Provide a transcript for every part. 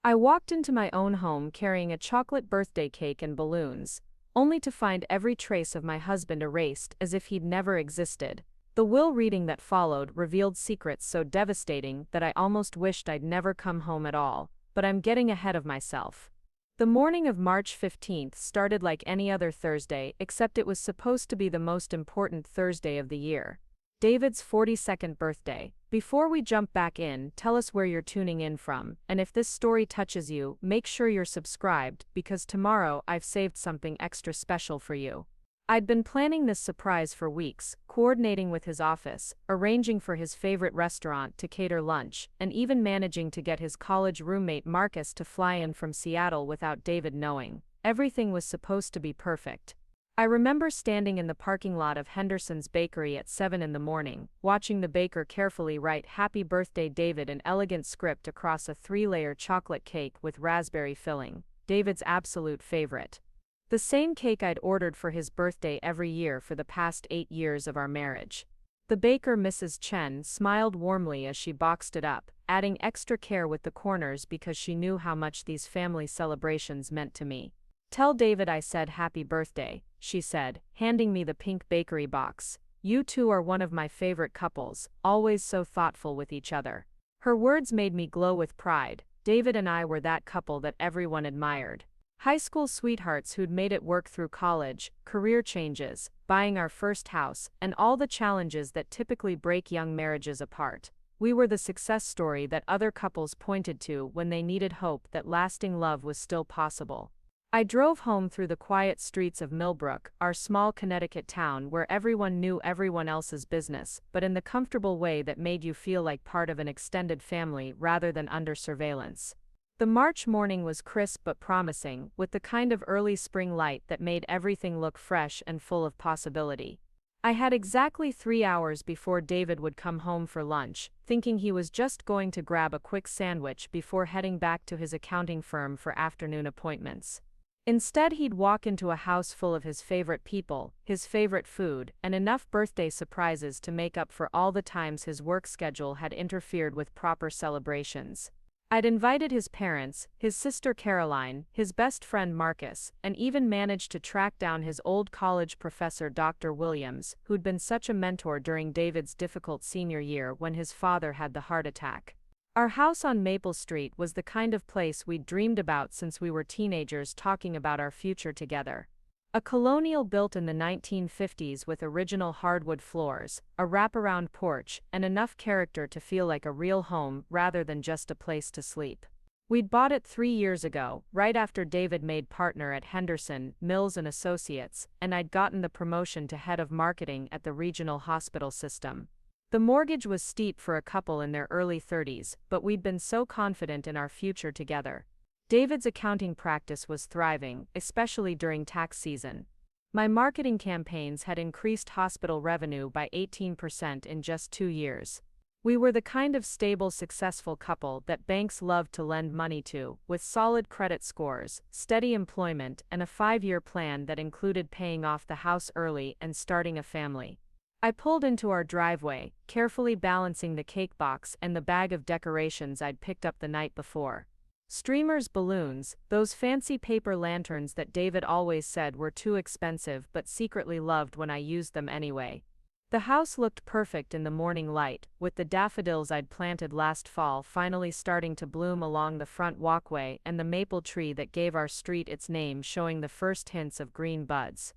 I walked into my own home carrying a chocolate birthday cake and balloons, only to find every trace of my husband erased as if he'd never existed. The will reading that followed revealed secrets so devastating that I almost wished I'd never come home at all, but I'm getting ahead of myself. The morning of March 15th started like any other Thursday, except it was supposed to be the most important Thursday of the year. David's 42nd birthday. Before we jump back in, tell us where you're tuning in from, and if this story touches you, make sure you're subscribed, because tomorrow I've saved something extra special for you. I'd been planning this surprise for weeks, coordinating with his office, arranging for his favorite restaurant to cater lunch, and even managing to get his college roommate Marcus to fly in from Seattle without David knowing. Everything was supposed to be perfect. I remember standing in the parking lot of Henderson's bakery at 7 in the morning, watching the baker carefully write "Happy Birthday David" in elegant script across a 3-layer chocolate cake with raspberry filling, David's absolute favorite. The same cake I'd ordered for his birthday every year for the past 8 years of our marriage. The baker, Mrs. Chen, smiled warmly as she boxed it up, adding extra care with the corners because she knew how much these family celebrations meant to me. "Tell David I said happy birthday," she said, handing me the pink bakery box. "You two are one of my favorite couples, always so thoughtful with each other." Her words made me glow with pride. David and I were that couple that everyone admired. High school sweethearts who'd made it work through college, career changes, buying our first house, and all the challenges that typically break young marriages apart. We were the success story that other couples pointed to when they needed hope that lasting love was still possible. I drove home through the quiet streets of Millbrook, our small Connecticut town where everyone knew everyone else's business, but in the comfortable way that made you feel like part of an extended family rather than under surveillance. The March morning was crisp but promising, with the kind of early spring light that made everything look fresh and full of possibility. I had exactly 3 hours before David would come home for lunch, thinking he was just going to grab a quick sandwich before heading back to his accounting firm for afternoon appointments. Instead, he'd walk into a house full of his favorite people, his favorite food, and enough birthday surprises to make up for all the times his work schedule had interfered with proper celebrations. I'd invited his parents, his sister Caroline, his best friend Marcus, and even managed to track down his old college professor Dr. Williams, who'd been such a mentor during David's difficult senior year when his father had the heart attack. Our house on Maple Street was the kind of place we'd dreamed about since we were teenagers, talking about our future together. A colonial built in the 1950s with original hardwood floors, a wraparound porch, and enough character to feel like a real home rather than just a place to sleep. We'd bought it 3 years ago, right after David made partner at Henderson, Mills and Associates, and I'd gotten the promotion to head of marketing at the regional hospital system. The mortgage was steep for a couple in their early 30s, but we'd been so confident in our future together. David's accounting practice was thriving, especially during tax season. My marketing campaigns had increased hospital revenue by 18% in just 2 years. We were the kind of stable, successful couple that banks loved to lend money to, with solid credit scores, steady employment, and a 5-year plan that included paying off the house early and starting a family. I pulled into our driveway, carefully balancing the cake box and the bag of decorations I'd picked up the night before. Streamers, balloons, those fancy paper lanterns that David always said were too expensive but secretly loved when I used them anyway. The house looked perfect in the morning light, with the daffodils I'd planted last fall finally starting to bloom along the front walkway and the maple tree that gave our street its name showing the first hints of green buds.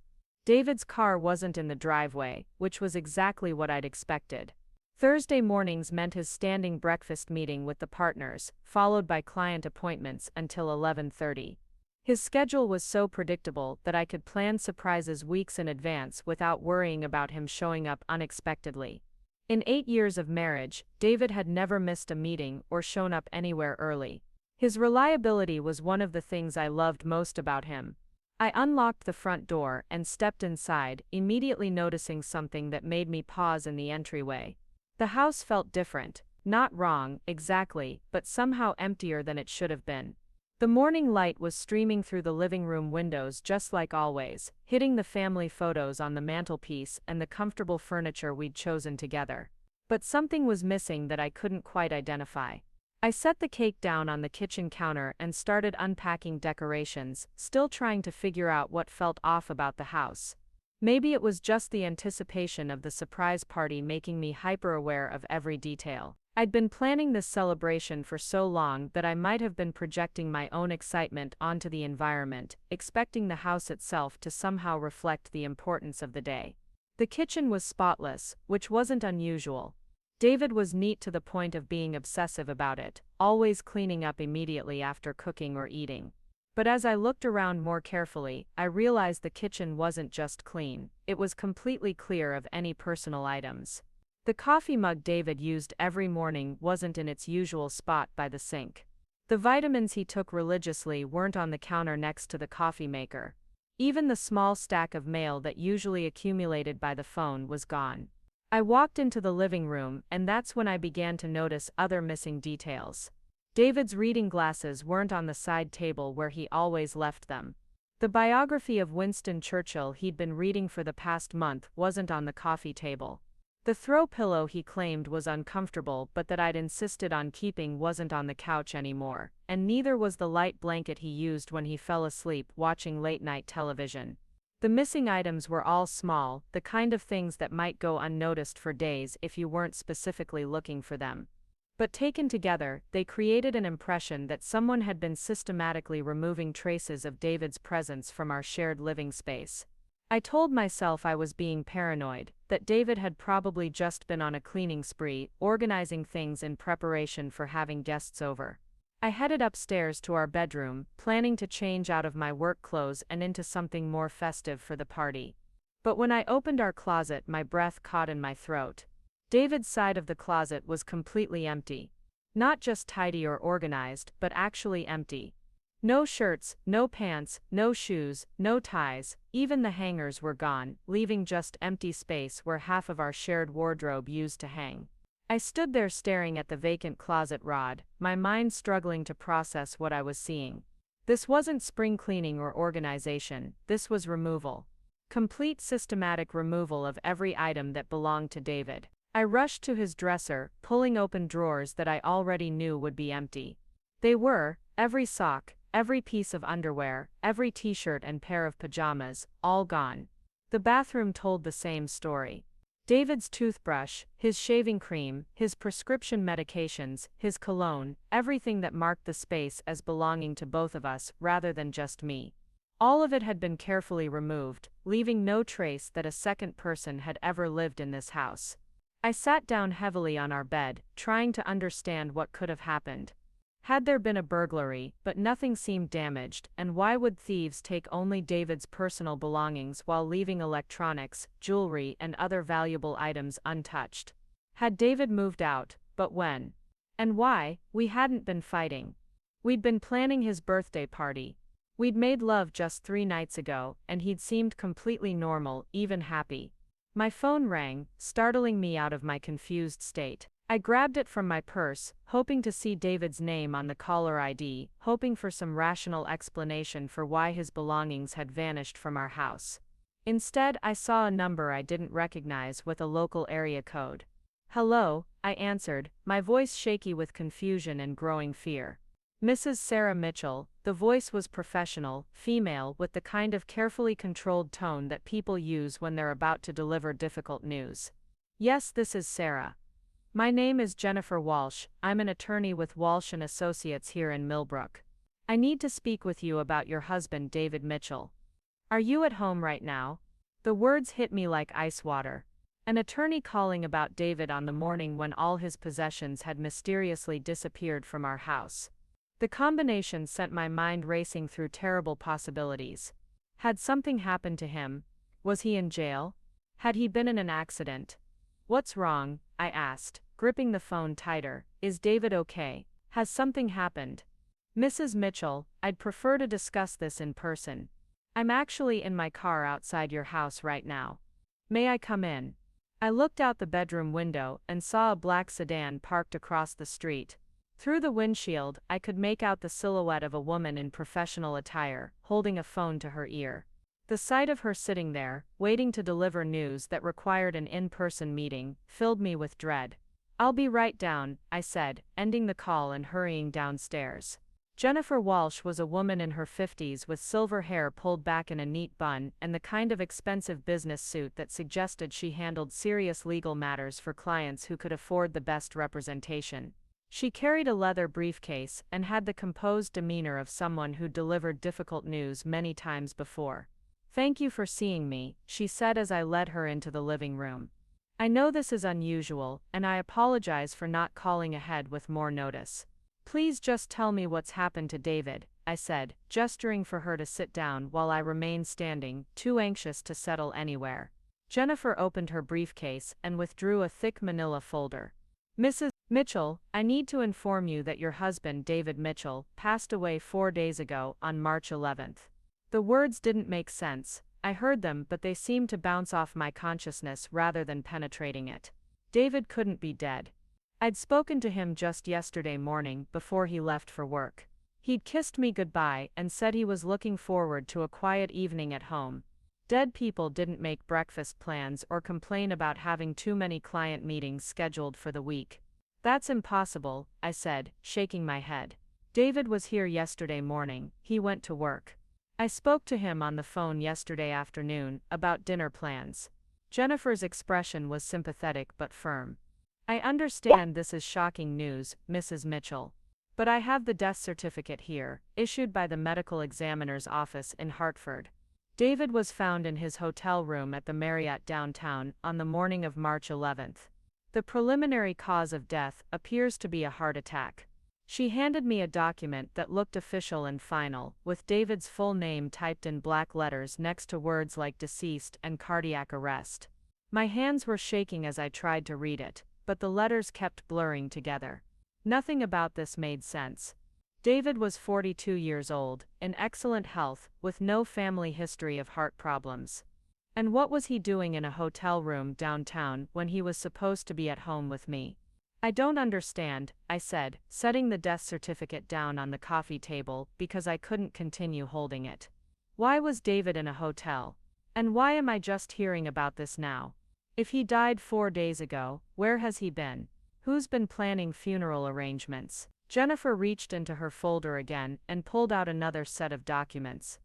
David's car wasn't in the driveway, which was exactly what I'd expected. Thursday mornings meant his standing breakfast meeting with the partners, followed by client appointments until 11:30. His schedule was so predictable that I could plan surprises weeks in advance without worrying about him showing up unexpectedly. In 8 years of marriage, David had never missed a meeting or shown up anywhere early. His reliability was one of the things I loved most about him. I unlocked the front door and stepped inside, immediately noticing something that made me pause in the entryway. The house felt different, not wrong, exactly, but somehow emptier than it should have been. The morning light was streaming through the living room windows just like always, hitting the family photos on the mantelpiece and the comfortable furniture we'd chosen together. But something was missing that I couldn't quite identify. I set the cake down on the kitchen counter and started unpacking decorations, still trying to figure out what felt off about the house. Maybe it was just the anticipation of the surprise party making me hyper-aware of every detail. I'd been planning this celebration for so long that I might have been projecting my own excitement onto the environment, expecting the house itself to somehow reflect the importance of the day. The kitchen was spotless, which wasn't unusual. David was neat to the point of being obsessive about it, always cleaning up immediately after cooking or eating. But as I looked around more carefully, I realized the kitchen wasn't just clean, it was completely clear of any personal items. The coffee mug David used every morning wasn't in its usual spot by the sink. The vitamins he took religiously weren't on the counter next to the coffee maker. Even the small stack of mail that usually accumulated by the phone was gone. I walked into the living room, and that's when I began to notice other missing details. David's reading glasses weren't on the side table where he always left them. The biography of Winston Churchill he'd been reading for the past month wasn't on the coffee table. The throw pillow he claimed was uncomfortable but that I'd insisted on keeping wasn't on the couch anymore, and neither was the light blanket he used when he fell asleep watching late-night television. The missing items were all small, the kind of things that might go unnoticed for days if you weren't specifically looking for them. But taken together, they created an impression that someone had been systematically removing traces of David's presence from our shared living space. I told myself I was being paranoid, that David had probably just been on a cleaning spree, organizing things in preparation for having guests over. I headed upstairs to our bedroom, planning to change out of my work clothes and into something more festive for the party. But when I opened our closet, my breath caught in my throat. David's side of the closet was completely empty. Not just tidy or organized, but actually empty. No shirts, no pants, no shoes, no ties, even the hangers were gone, leaving just empty space where half of our shared wardrobe used to hang. I stood there staring at the vacant closet rod, my mind struggling to process what I was seeing. This wasn't spring cleaning or organization, this was removal. Complete systematic removal of every item that belonged to David. I rushed to his dresser, pulling open drawers that I already knew would be empty. They were, every sock, every piece of underwear, every t-shirt and pair of pajamas, all gone. The bathroom told the same story. David's toothbrush, his shaving cream, his prescription medications, his cologne, everything that marked the space as belonging to both of us rather than just me. All of it had been carefully removed, leaving no trace that a second person had ever lived in this house. I sat down heavily on our bed, trying to understand what could have happened. Had there been a burglary, but nothing seemed damaged, and why would thieves take only David's personal belongings while leaving electronics, jewelry, and other valuable items untouched? Had David moved out, but when? And why? We hadn't been fighting. We'd been planning his birthday party. We'd made love just 3 nights ago, and he'd seemed completely normal, even happy. My phone rang, startling me out of my confused state. I grabbed it from my purse, hoping to see David's name on the caller ID, hoping for some rational explanation for why his belongings had vanished from our house. Instead, I saw a number I didn't recognize with a local area code. "Hello," I answered, my voice shaky with confusion and growing fear. "Mrs. Sarah Mitchell." The voice was professional, female, with the kind of carefully controlled tone that people use when they're about to deliver difficult news. "Yes, this is Sarah. My name is Jennifer Walsh, I'm an attorney with Walsh & Associates here in Millbrook. I need to speak with you about your husband David Mitchell. Are you at home right now?" The words hit me like ice water. An attorney calling about David on the morning when all his possessions had mysteriously disappeared from our house. The combination sent my mind racing through terrible possibilities. Had something happened to him? Was he in jail? Had he been in an accident? "What's wrong?" I asked, gripping the phone tighter. "Is David okay? Has something happened?" "Mrs. Mitchell, I'd prefer to discuss this in person. I'm actually in my car outside your house right now. May I come in?" I looked out the bedroom window and saw a black sedan parked across the street. Through the windshield, I could make out the silhouette of a woman in professional attire, holding a phone to her ear. The sight of her sitting there, waiting to deliver news that required an in-person meeting, filled me with dread. I'll be right down, I said, ending the call and hurrying downstairs. Jennifer Walsh was a woman in her 50s with silver hair pulled back in a neat bun and the kind of expensive business suit that suggested she handled serious legal matters for clients who could afford the best representation. She carried a leather briefcase and had the composed demeanor of someone who delivered difficult news many times before. "Thank you for seeing me," she said as I led her into the living room. "I know this is unusual, and I apologize for not calling ahead with more notice. Please just tell me what's happened to David," I said, gesturing for her to sit down while I remained standing, too anxious to settle anywhere. Jennifer opened her briefcase and withdrew a thick manila folder. "Mrs. Mitchell, I need to inform you that your husband, David Mitchell, passed away 4 days ago on March 11th. The words didn't make sense. I heard them, but they seemed to bounce off my consciousness rather than penetrating it. David couldn't be dead. I'd spoken to him just yesterday morning before he left for work. He'd kissed me goodbye and said he was looking forward to a quiet evening at home. Dead people didn't make breakfast plans or complain about having too many client meetings scheduled for the week." "That's impossible," I said, shaking my head. "David was here yesterday morning. He went to work. I spoke to him on the phone yesterday afternoon about dinner plans." Jennifer's expression was sympathetic but firm. "I understand this is shocking news, Mrs. Mitchell. But I have the death certificate here, issued by the medical examiner's office in Hartford. David was found in his hotel room at the Marriott downtown on the morning of March 11th. The preliminary cause of death appears to be a heart attack." She handed me a document that looked official and final, with David's full name typed in black letters next to words like deceased and cardiac arrest. My hands were shaking as I tried to read it, but the letters kept blurring together. Nothing about this made sense. David was 42 years old, in excellent health, with no family history of heart problems. And what was he doing in a hotel room downtown when he was supposed to be at home with me? "I don't understand," I said, setting the death certificate down on the coffee table because I couldn't continue holding it. "Why was David in a hotel? And why am I just hearing about this now? If he died 4 days ago, where has he been? Who's been planning funeral arrangements?" Jennifer reached into her folder again and pulled out another set of documents.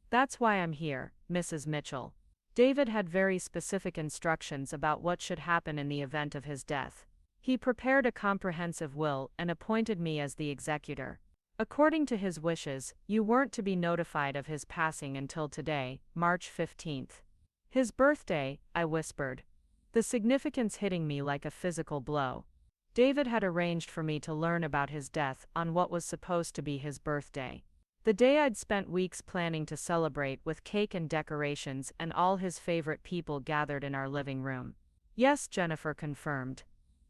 "That's why I'm here, Mrs. Mitchell. David had very specific instructions about what should happen in the event of his death. He prepared a comprehensive will and appointed me as the executor. According to his wishes, you weren't to be notified of his passing until today, March 15th. "His birthday," I whispered, the significance hitting me like a physical blow. David had arranged for me to learn about his death on what was supposed to be his birthday. The day I'd spent weeks planning to celebrate with cake and decorations and all his favorite people gathered in our living room. "Yes," Jennifer confirmed.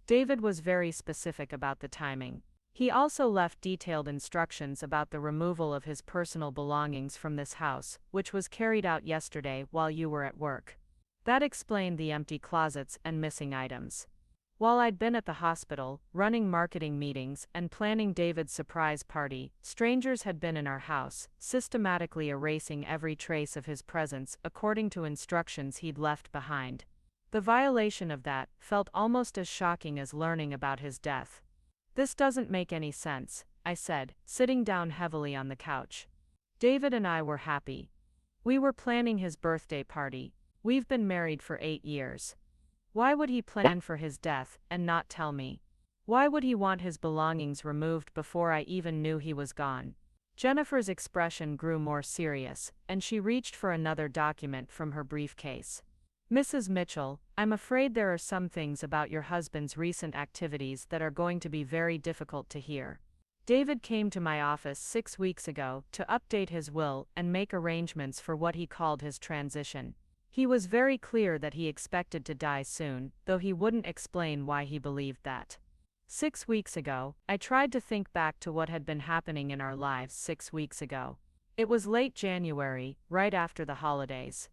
David was very specific about the timing. He also left detailed instructions about the removal of his personal belongings from this house, which was carried out yesterday while you were at work. That explained the empty closets and missing items. While I'd been at the hospital, running marketing meetings and planning David's surprise party, strangers had been in our house, systematically erasing every trace of his presence according to instructions he'd left behind. The violation of that felt almost as shocking as learning about his death. "This doesn't make any sense," I said, sitting down heavily on the couch. "David and I were happy. We were planning his birthday party. We've been married for 8 years. Why would he plan for his death and not tell me? Why would he want his belongings removed before I even knew he was gone?" Jennifer's expression grew more serious, and she reached for another document from her briefcase. "Mrs. Mitchell, I'm afraid there are some things about your husband's recent activities that are going to be very difficult to hear. David came to my office 6 weeks ago to update his will and make arrangements for what he called his transition. He was very clear that he expected to die soon, though he wouldn't explain why he believed that. 6 weeks ago, I tried to think back to what had been happening in our lives 6 weeks ago. It was late January, right after the holidays.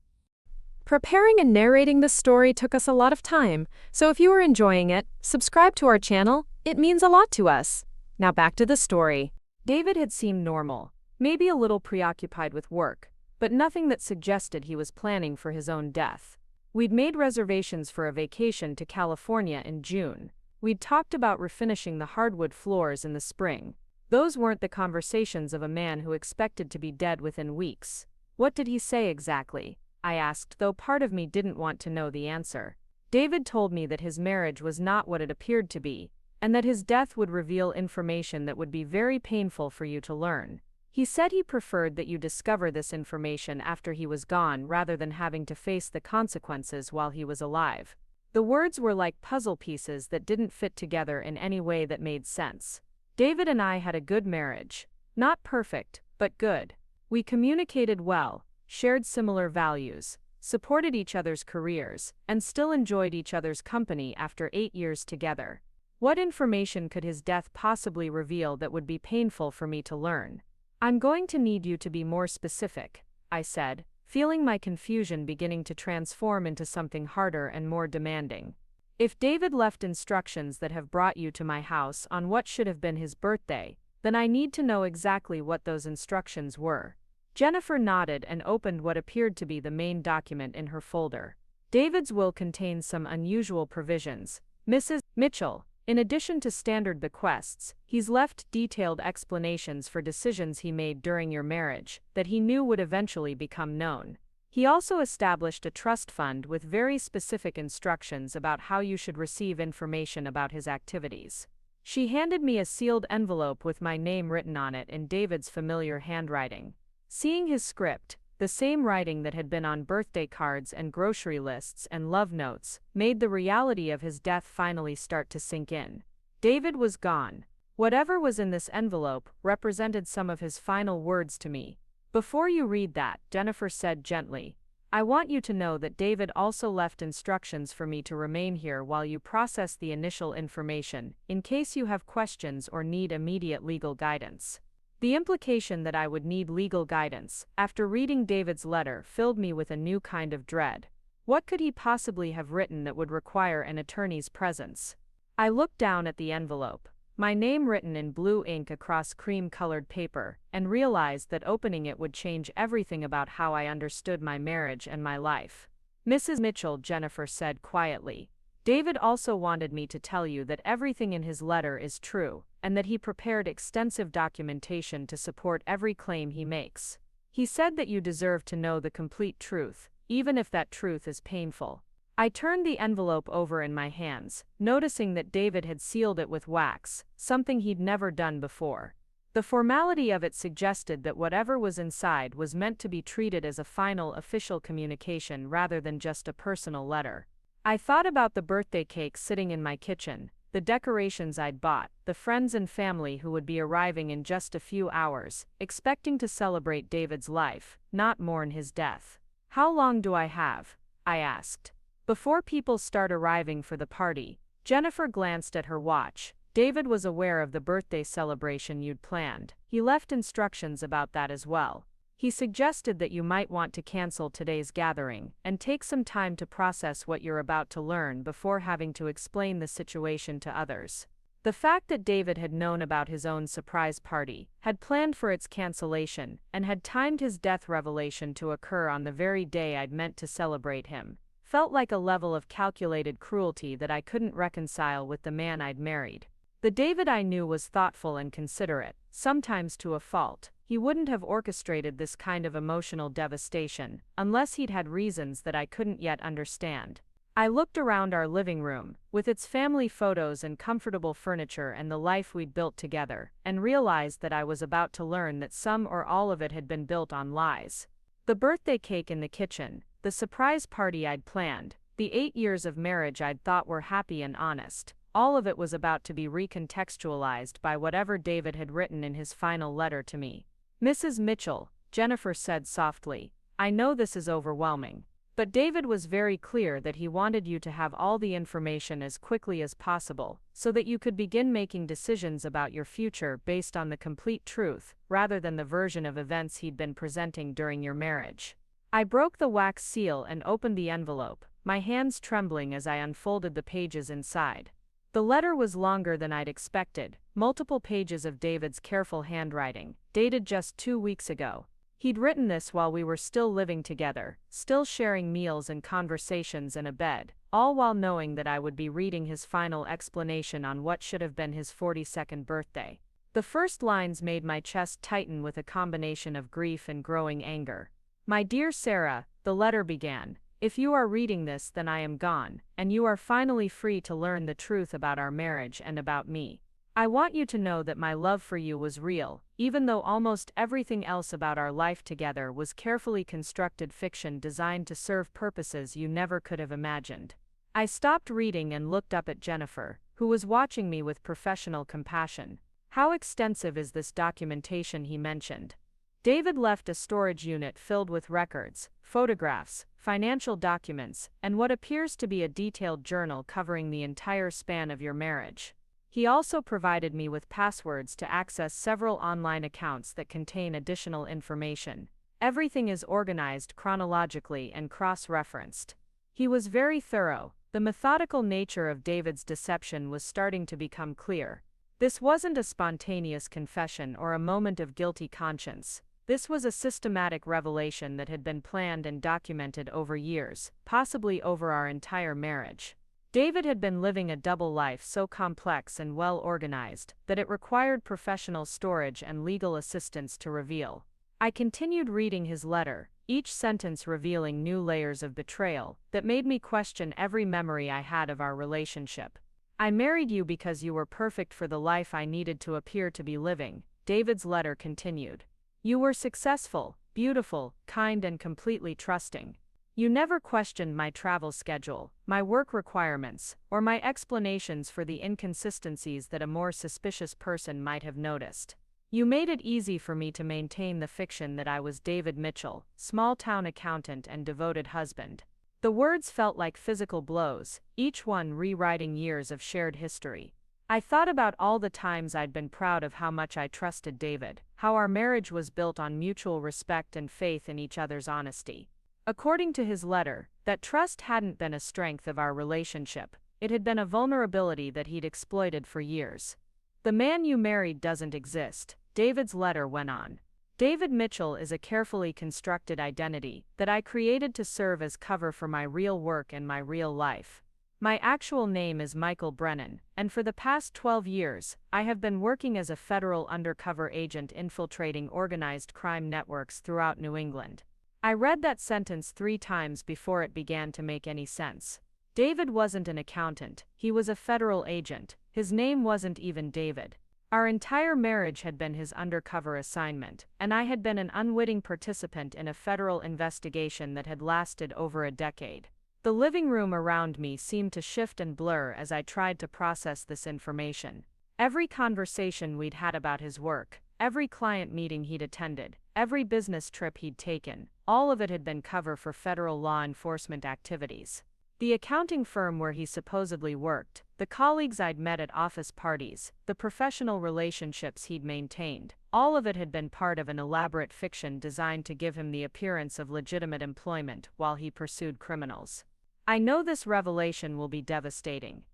Preparing and narrating this story took us a lot of time, so if you are enjoying it, subscribe to our channel. It means a lot to us. Now back to the story. David had seemed normal, maybe a little preoccupied with work, but nothing that suggested he was planning for his own death. We'd made reservations for a vacation to California in June. We'd talked about refinishing the hardwood floors in the spring. Those weren't the conversations of a man who expected to be dead within weeks. What did he say exactly? I asked, though part of me didn't want to know the answer. David told me that his marriage was not what it appeared to be, and that his death would reveal information that would be very painful for you to learn. He said he preferred that you discover this information after he was gone rather than having to face the consequences while he was alive. The words were like puzzle pieces that didn't fit together in any way that made sense. David and I had a good marriage. Not perfect, but good. We communicated well, shared similar values, supported each other's careers, and still enjoyed each other's company after 8 years together. What information could his death possibly reveal that would be painful for me to learn? I'm going to need you to be more specific, I said, feeling my confusion beginning to transform into something harder and more demanding. If David left instructions that have brought you to my house on what should have been his birthday, then I need to know exactly what those instructions were. Jennifer nodded and opened what appeared to be the main document in her folder. David's will contains some unusual provisions. Mrs. Mitchell, in addition to standard bequests, he's left detailed explanations for decisions he made during your marriage that he knew would eventually become known. He also established a trust fund with very specific instructions about how you should receive information about his activities. She handed me a sealed envelope with my name written on it in David's familiar handwriting. Seeing his script, the same writing that had been on birthday cards and grocery lists and love notes, made the reality of his death finally start to sink in. David was gone. Whatever was in this envelope represented some of his final words to me. Before you read that, Jennifer said gently, I want you to know that David also left instructions for me to remain here while you process the initial information, in case you have questions or need immediate legal guidance. The implication that I would need legal guidance, after reading David's letter, filled me with a new kind of dread. What could he possibly have written that would require an attorney's presence? I looked down at the envelope, my name written in blue ink across cream-colored paper, and realized that opening it would change everything about how I understood my marriage and my life. Mrs. Mitchell, Jennifer said quietly, David also wanted me to tell you that everything in his letter is true, and that he prepared extensive documentation to support every claim he makes. He said that you deserve to know the complete truth, even if that truth is painful. I turned the envelope over in my hands, noticing that David had sealed it with wax, something he'd never done before. The formality of it suggested that whatever was inside was meant to be treated as a final official communication rather than just a personal letter. I thought about the birthday cake sitting in my kitchen, the decorations I'd bought, the friends and family who would be arriving in just a few hours, expecting to celebrate David's life, not mourn his death. How long do I have? I asked. Before people start arriving for the party, Jennifer glanced at her watch. David was aware of the birthday celebration you'd planned. He left instructions about that as well. He suggested that you might want to cancel today's gathering and take some time to process what you're about to learn before having to explain the situation to others. The fact that David had known about his own surprise party, had planned for its cancellation, and had timed his death revelation to occur on the very day I'd meant to celebrate him, felt like a level of calculated cruelty that I couldn't reconcile with the man I'd married. The David I knew was thoughtful and considerate, sometimes to a fault. He wouldn't have orchestrated this kind of emotional devastation, unless he'd had reasons that I couldn't yet understand. I looked around our living room, with its family photos and comfortable furniture and the life we'd built together, and realized that I was about to learn that some or all of it had been built on lies. The birthday cake in the kitchen, the surprise party I'd planned, the 8 years of marriage I'd thought were happy and honest, all of it was about to be recontextualized by whatever David had written in his final letter to me. Mrs. Mitchell, Jennifer said softly, I know this is overwhelming, but David was very clear that he wanted you to have all the information as quickly as possible, so that you could begin making decisions about your future based on the complete truth, rather than the version of events he'd been presenting during your marriage. I broke the wax seal and opened the envelope, my hands trembling as I unfolded the pages inside. The letter was longer than I'd expected, multiple pages of David's careful handwriting, dated just 2 weeks ago. He'd written this while we were still living together, still sharing meals and conversations in a bed, all while knowing that I would be reading his final explanation on what should have been his 42nd birthday. The first lines made my chest tighten with a combination of grief and growing anger. "My dear Sarah," the letter began, "if you are reading this, then I am gone, and you are finally free to learn the truth about our marriage and about me. I want you to know that my love for you was real, even though almost everything else about our life together was carefully constructed fiction designed to serve purposes you never could have imagined." I stopped reading and looked up at Jennifer, who was watching me with professional compassion. "How extensive is this documentation?" he mentioned. "David left a storage unit filled with records, photographs, financial documents, and what appears to be a detailed journal covering the entire span of your marriage. He also provided me with passwords to access several online accounts that contain additional information. Everything is organized chronologically and cross-referenced." He was very thorough. The methodical nature of David's deception was starting to become clear. This wasn't a spontaneous confession or a moment of guilty conscience. This was a systematic revelation that had been planned and documented over years, possibly over our entire marriage. David had been living a double life so complex and well organized that it required professional storage and legal assistance to reveal. I continued reading his letter, each sentence revealing new layers of betrayal that made me question every memory I had of our relationship. "I married you because you were perfect for the life I needed to appear to be living," David's letter continued. "You were successful, beautiful, kind, and completely trusting. You never questioned my travel schedule, my work requirements, or my explanations for the inconsistencies that a more suspicious person might have noticed. You made it easy for me to maintain the fiction that I was David Mitchell, small-town accountant and devoted husband." The words felt like physical blows, each one rewriting years of shared history. I thought about all the times I'd been proud of how much I trusted David, how our marriage was built on mutual respect and faith in each other's honesty. According to his letter, that trust hadn't been a strength of our relationship, it had been a vulnerability that he'd exploited for years. "The man you married doesn't exist," David's letter went on. "David Mitchell is a carefully constructed identity that I created to serve as cover for my real work and my real life. My actual name is Michael Brennan, and for the past 12 years, I have been working as a federal undercover agent infiltrating organized crime networks throughout New England." I read that sentence 3 times before it began to make any sense. David wasn't an accountant, he was a federal agent. His name wasn't even David. Our entire marriage had been his undercover assignment, and I had been an unwitting participant in a federal investigation that had lasted over a decade. The living room around me seemed to shift and blur as I tried to process this information. Every conversation we'd had about his work, every client meeting he'd attended, every business trip he'd taken, all of it had been cover for federal law enforcement activities. The accounting firm where he supposedly worked, the colleagues I'd met at office parties, the professional relationships he'd maintained, all of it had been part of an elaborate fiction designed to give him the appearance of legitimate employment while he pursued criminals. "I know this revelation will be devastating,"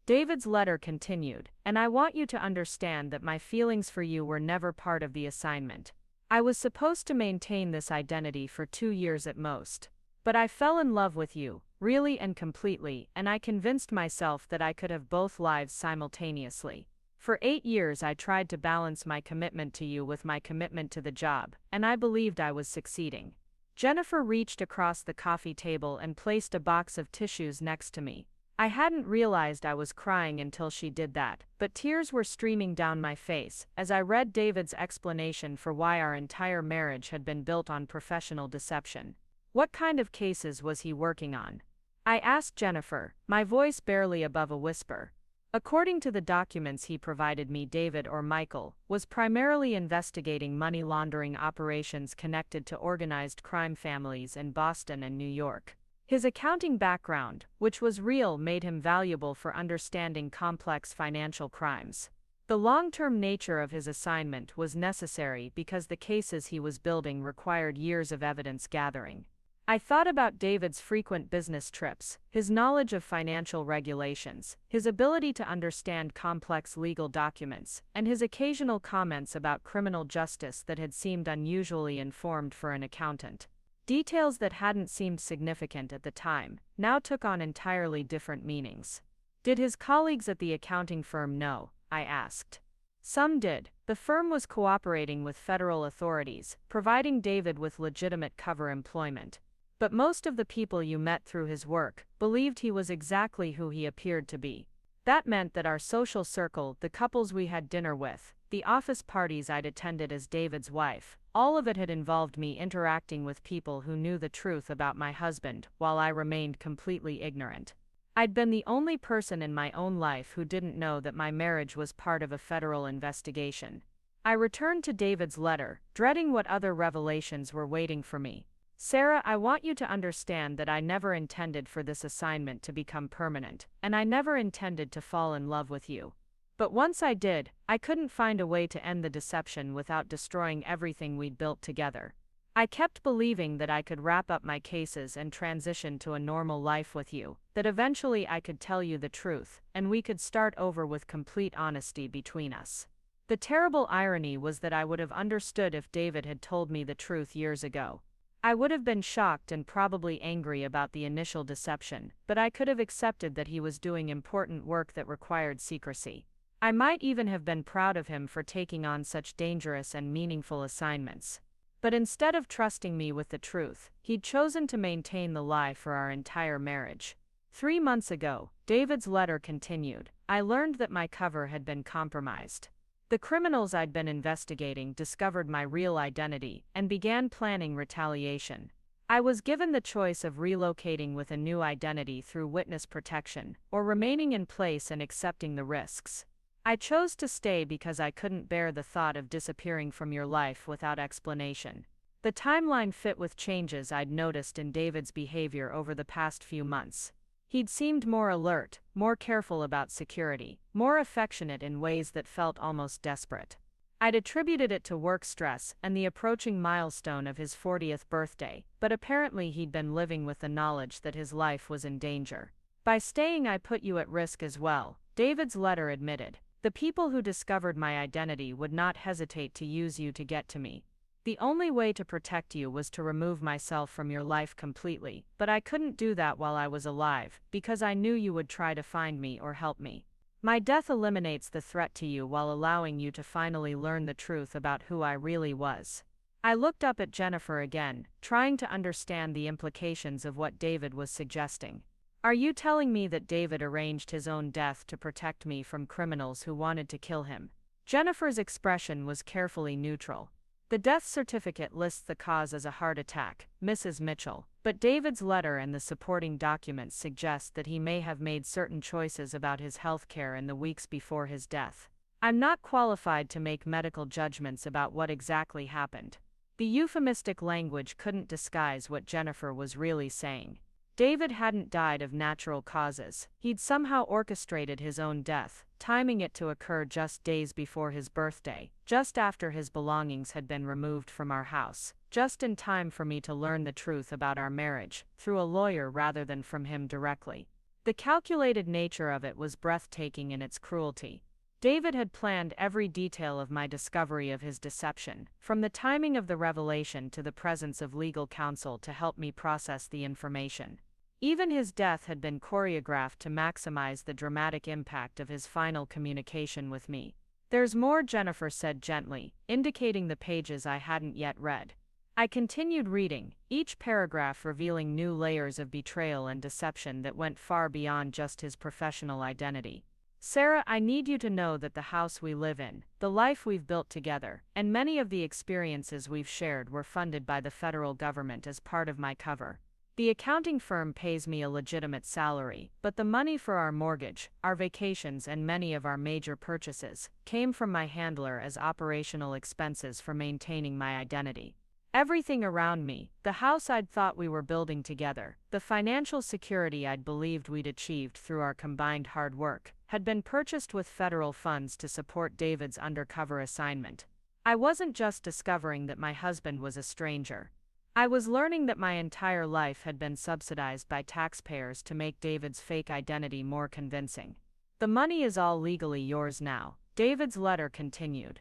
David's letter continued, "and I want you to understand that my feelings for you were never part of the assignment. I was supposed to maintain this identity for 2 years at most. But I fell in love with you, really and completely, and I convinced myself that I could have both lives simultaneously. For 8 years I tried to balance my commitment to you with my commitment to the job, and I believed I was succeeding." Jennifer reached across the coffee table and placed a box of tissues next to me. I hadn't realized I was crying until she did that, but tears were streaming down my face as I read David's explanation for why our entire marriage had been built on professional deception. What kind of cases was he working on? I asked Jennifer, my voice barely above a whisper. According to the documents he provided me, David, or Michael, was primarily investigating money laundering operations connected to organized crime families in Boston and New York. His accounting background, which was real, made him valuable for understanding complex financial crimes. The long-term nature of his assignment was necessary because the cases he was building required years of evidence gathering. I thought about David's frequent business trips, his knowledge of financial regulations, his ability to understand complex legal documents, and his occasional comments about criminal justice that had seemed unusually informed for an accountant. Details that hadn't seemed significant at the time now took on entirely different meanings. Did his colleagues at the accounting firm know? I asked. Some did. The firm was cooperating with federal authorities, providing David with legitimate cover employment. But most of the people you met through his work believed he was exactly who he appeared to be. That meant that our social circle, the couples we had dinner with, the office parties I'd attended as David's wife, all of it had involved me interacting with people who knew the truth about my husband while I remained completely ignorant. I'd been the only person in my own life who didn't know that my marriage was part of a federal investigation. I returned to David's letter, dreading what other revelations were waiting for me. Sarah, I want you to understand that I never intended for this assignment to become permanent, and I never intended to fall in love with you. But once I did, I couldn't find a way to end the deception without destroying everything we'd built together. I kept believing that I could wrap up my cases and transition to a normal life with you, that eventually I could tell you the truth, and we could start over with complete honesty between us. The terrible irony was that I would have understood if David had told me the truth years ago. I would have been shocked and probably angry about the initial deception, but I could have accepted that he was doing important work that required secrecy. I might even have been proud of him for taking on such dangerous and meaningful assignments. But instead of trusting me with the truth, he'd chosen to maintain the lie for our entire marriage. 3 months ago, David's letter continued, I learned that my cover had been compromised. The criminals I'd been investigating discovered my real identity and began planning retaliation. I was given the choice of relocating with a new identity through witness protection, or remaining in place and accepting the risks. I chose to stay because I couldn't bear the thought of disappearing from your life without explanation. The timeline fit with changes I'd noticed in David's behavior over the past few months. He'd seemed more alert, more careful about security, more affectionate in ways that felt almost desperate. I'd attributed it to work stress and the approaching milestone of his 40th birthday, but apparently he'd been living with the knowledge that his life was in danger. By staying, I put you at risk as well, David's letter admitted. The people who discovered my identity would not hesitate to use you to get to me. The only way to protect you was to remove myself from your life completely, but I couldn't do that while I was alive, because I knew you would try to find me or help me. My death eliminates the threat to you while allowing you to finally learn the truth about who I really was. I looked up at Jennifer again, trying to understand the implications of what David was suggesting. Are you telling me that David arranged his own death to protect me from criminals who wanted to kill him? Jennifer's expression was carefully neutral. The death certificate lists the cause as a heart attack, Mrs. Mitchell, but David's letter and the supporting documents suggest that he may have made certain choices about his health care in the weeks before his death. I'm not qualified to make medical judgments about what exactly happened. The euphemistic language couldn't disguise what Jennifer was really saying. David hadn't died of natural causes. He'd somehow orchestrated his own death, timing it to occur just days before his birthday, just after his belongings had been removed from our house, just in time for me to learn the truth about our marriage, through a lawyer rather than from him directly. The calculated nature of it was breathtaking in its cruelty. David had planned every detail of my discovery of his deception, from the timing of the revelation to the presence of legal counsel to help me process the information. Even his death had been choreographed to maximize the dramatic impact of his final communication with me. There's more, Jennifer said gently, indicating the pages I hadn't yet read. I continued reading, each paragraph revealing new layers of betrayal and deception that went far beyond just his professional identity. Sarah, I need you to know that the house we live in, the life we've built together, and many of the experiences we've shared were funded by the federal government as part of my cover. The accounting firm pays me a legitimate salary, but the money for our mortgage, our vacations, and many of our major purchases came from my handler as operational expenses for maintaining my identity. Everything around me, the house I'd thought we were building together, the financial security I'd believed we'd achieved through our combined hard work, had been purchased with federal funds to support David's undercover assignment. I wasn't just discovering that my husband was a stranger. I was learning that my entire life had been subsidized by taxpayers to make David's fake identity more convincing. The money is all legally yours now, David's letter continued.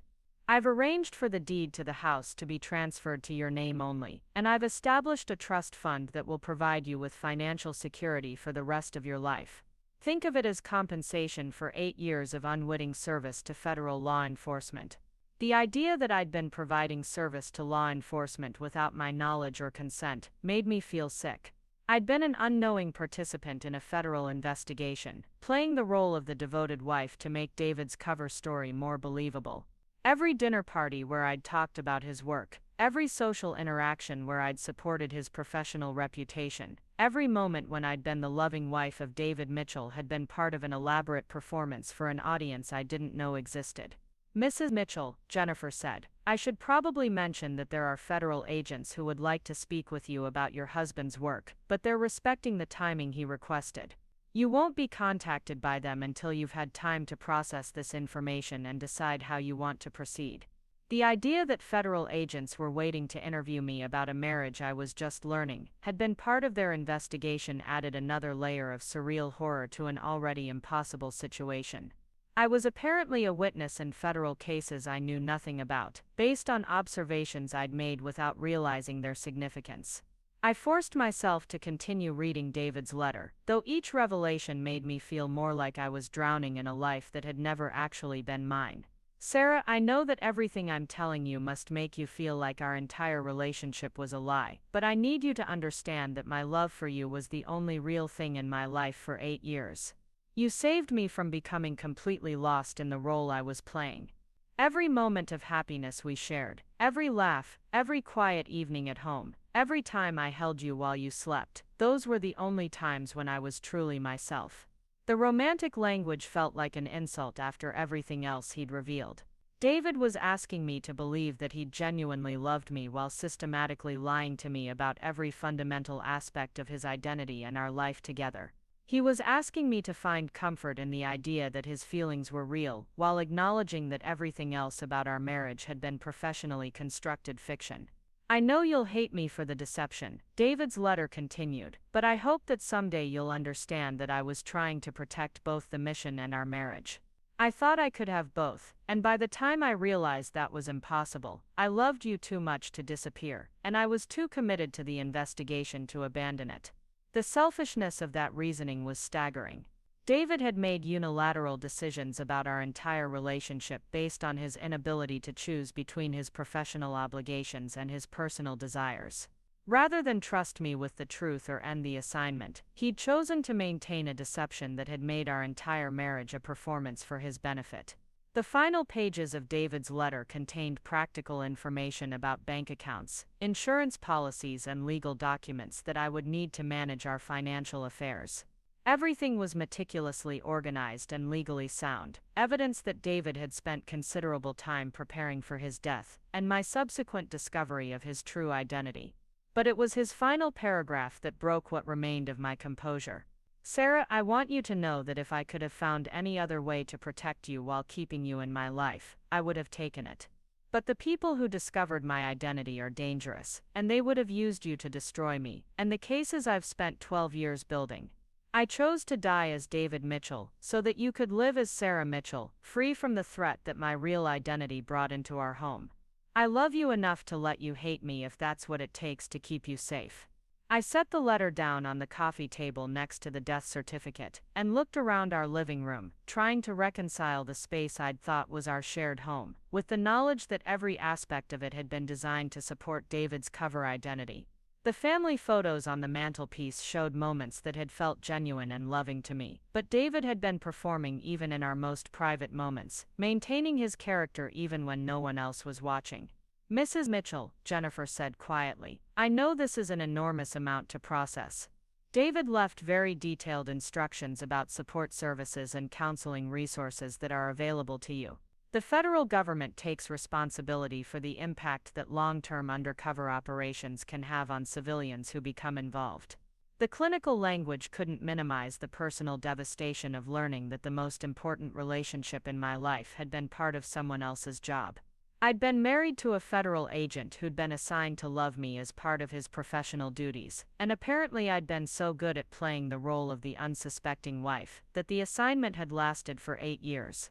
I've arranged for the deed to the house to be transferred to your name only, and I've established a trust fund that will provide you with financial security for the rest of your life. Think of it as compensation for 8 years of unwitting service to federal law enforcement. The idea that I'd been providing service to law enforcement without my knowledge or consent made me feel sick. I'd been an unknowing participant in a federal investigation, playing the role of the devoted wife to make David's cover story more believable. Every dinner party where I'd talked about his work, every social interaction where I'd supported his professional reputation, every moment when I'd been the loving wife of David Mitchell had been part of an elaborate performance for an audience I didn't know existed. Mrs. Mitchell, Jennifer said, I should probably mention that there are federal agents who would like to speak with you about your husband's work, but they're respecting the timing he requested. You won't be contacted by them until you've had time to process this information and decide how you want to proceed. The idea that federal agents were waiting to interview me about a marriage I was just learning had been part of their investigation added another layer of surreal horror to an already impossible situation. I was apparently a witness in federal cases I knew nothing about, based on observations I'd made without realizing their significance. I forced myself to continue reading David's letter, though each revelation made me feel more like I was drowning in a life that had never actually been mine. Sarah, I know that everything I'm telling you must make you feel like our entire relationship was a lie, but I need you to understand that my love for you was the only real thing in my life for 8 years. You saved me from becoming completely lost in the role I was playing. Every moment of happiness we shared, every laugh, every quiet evening at home, every time I held you while you slept, those were the only times when I was truly myself. The romantic language felt like an insult after everything else he'd revealed. David was asking me to believe that he genuinely loved me while systematically lying to me about every fundamental aspect of his identity and our life together. He was asking me to find comfort in the idea that his feelings were real, while acknowledging that everything else about our marriage had been professionally constructed fiction. I know you'll hate me for the deception, David's letter continued, but I hope that someday you'll understand that I was trying to protect both the mission and our marriage. I thought I could have both, and by the time I realized that was impossible, I loved you too much to disappear, and I was too committed to the investigation to abandon it. The selfishness of that reasoning was staggering. David had made unilateral decisions about our entire relationship based on his inability to choose between his professional obligations and his personal desires. Rather than trust me with the truth or end the assignment, he'd chosen to maintain a deception that had made our entire marriage a performance for his benefit. The final pages of David's letter contained practical information about bank accounts, insurance policies, and legal documents that I would need to manage our financial affairs. Everything was meticulously organized and legally sound, evidence that David had spent considerable time preparing for his death, and my subsequent discovery of his true identity. But it was his final paragraph that broke what remained of my composure. Sarah, I want you to know that if I could have found any other way to protect you while keeping you in my life, I would have taken it. But the people who discovered my identity are dangerous, and they would have used you to destroy me, and the cases I've spent 12 years building. I chose to die as David Mitchell, so that you could live as Sarah Mitchell, free from the threat that my real identity brought into our home. I love you enough to let you hate me if that's what it takes to keep you safe. I set the letter down on the coffee table next to the death certificate, and looked around our living room, trying to reconcile the space I'd thought was our shared home, with the knowledge that every aspect of it had been designed to support David's cover identity. The family photos on the mantelpiece showed moments that had felt genuine and loving to me, but David had been performing even in our most private moments, maintaining his character even when no one else was watching. Mrs. Mitchell, Jennifer said quietly, I know this is an enormous amount to process. David left very detailed instructions about support services and counseling resources that are available to you. The federal government takes responsibility for the impact that long-term undercover operations can have on civilians who become involved. The clinical language couldn't minimize the personal devastation of learning that the most important relationship in my life had been part of someone else's job. I'd been married to a federal agent who'd been assigned to love me as part of his professional duties, and apparently I'd been so good at playing the role of the unsuspecting wife that the assignment had lasted for 8 years.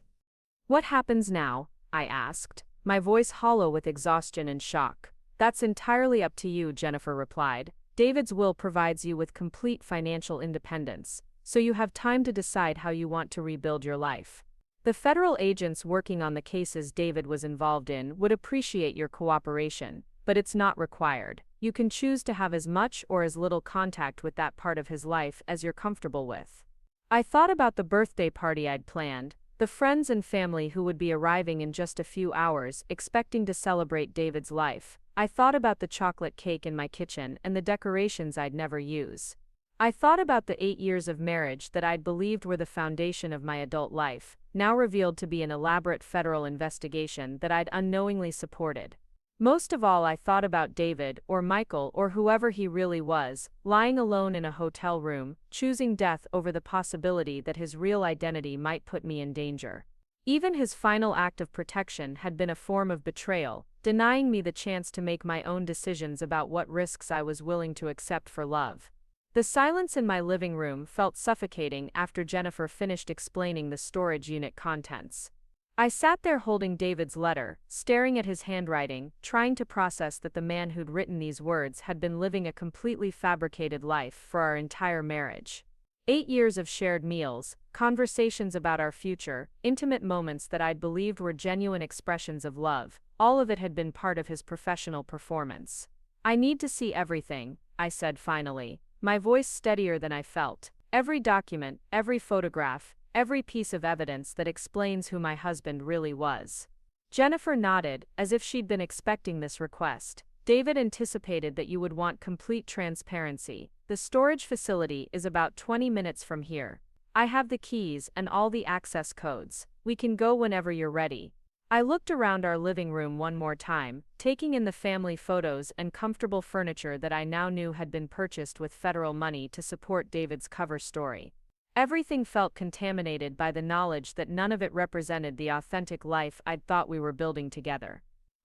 What happens now? I asked, my voice hollow with exhaustion and shock. That's entirely up to you, Jennifer replied. David's will provides you with complete financial independence, so you have time to decide how you want to rebuild your life. The federal agents working on the cases David was involved in would appreciate your cooperation, but it's not required. You can choose to have as much or as little contact with that part of his life as you're comfortable with. I thought about the birthday party I'd planned, the friends and family who would be arriving in just a few hours, expecting to celebrate David's life. I thought about the chocolate cake in my kitchen and the decorations I'd never use. I thought about the 8 years of marriage that I'd believed were the foundation of my adult life, now revealed to be an elaborate federal investigation that I'd unknowingly supported. Most of all, I thought about David, or Michael, or whoever he really was, lying alone in a hotel room, choosing death over the possibility that his real identity might put me in danger. Even his final act of protection had been a form of betrayal, denying me the chance to make my own decisions about what risks I was willing to accept for love. The silence in my living room felt suffocating after Jennifer finished explaining the storage unit contents. I sat there holding David's letter, staring at his handwriting, trying to process that the man who'd written these words had been living a completely fabricated life for our entire marriage. 8 years of shared meals, conversations about our future, intimate moments that I'd believed were genuine expressions of love, all of it had been part of his professional performance. I need to see everything, I said finally, my voice steadier than I felt. Every document, every photograph, every piece of evidence that explains who my husband really was. Jennifer nodded, as if she'd been expecting this request. David anticipated that you would want complete transparency. The storage facility is about 20 minutes from here. I have the keys and all the access codes. We can go whenever you're ready. I looked around our living room one more time, taking in the family photos and comfortable furniture that I now knew had been purchased with federal money to support David's cover story. Everything felt contaminated by the knowledge that none of it represented the authentic life I'd thought we were building together.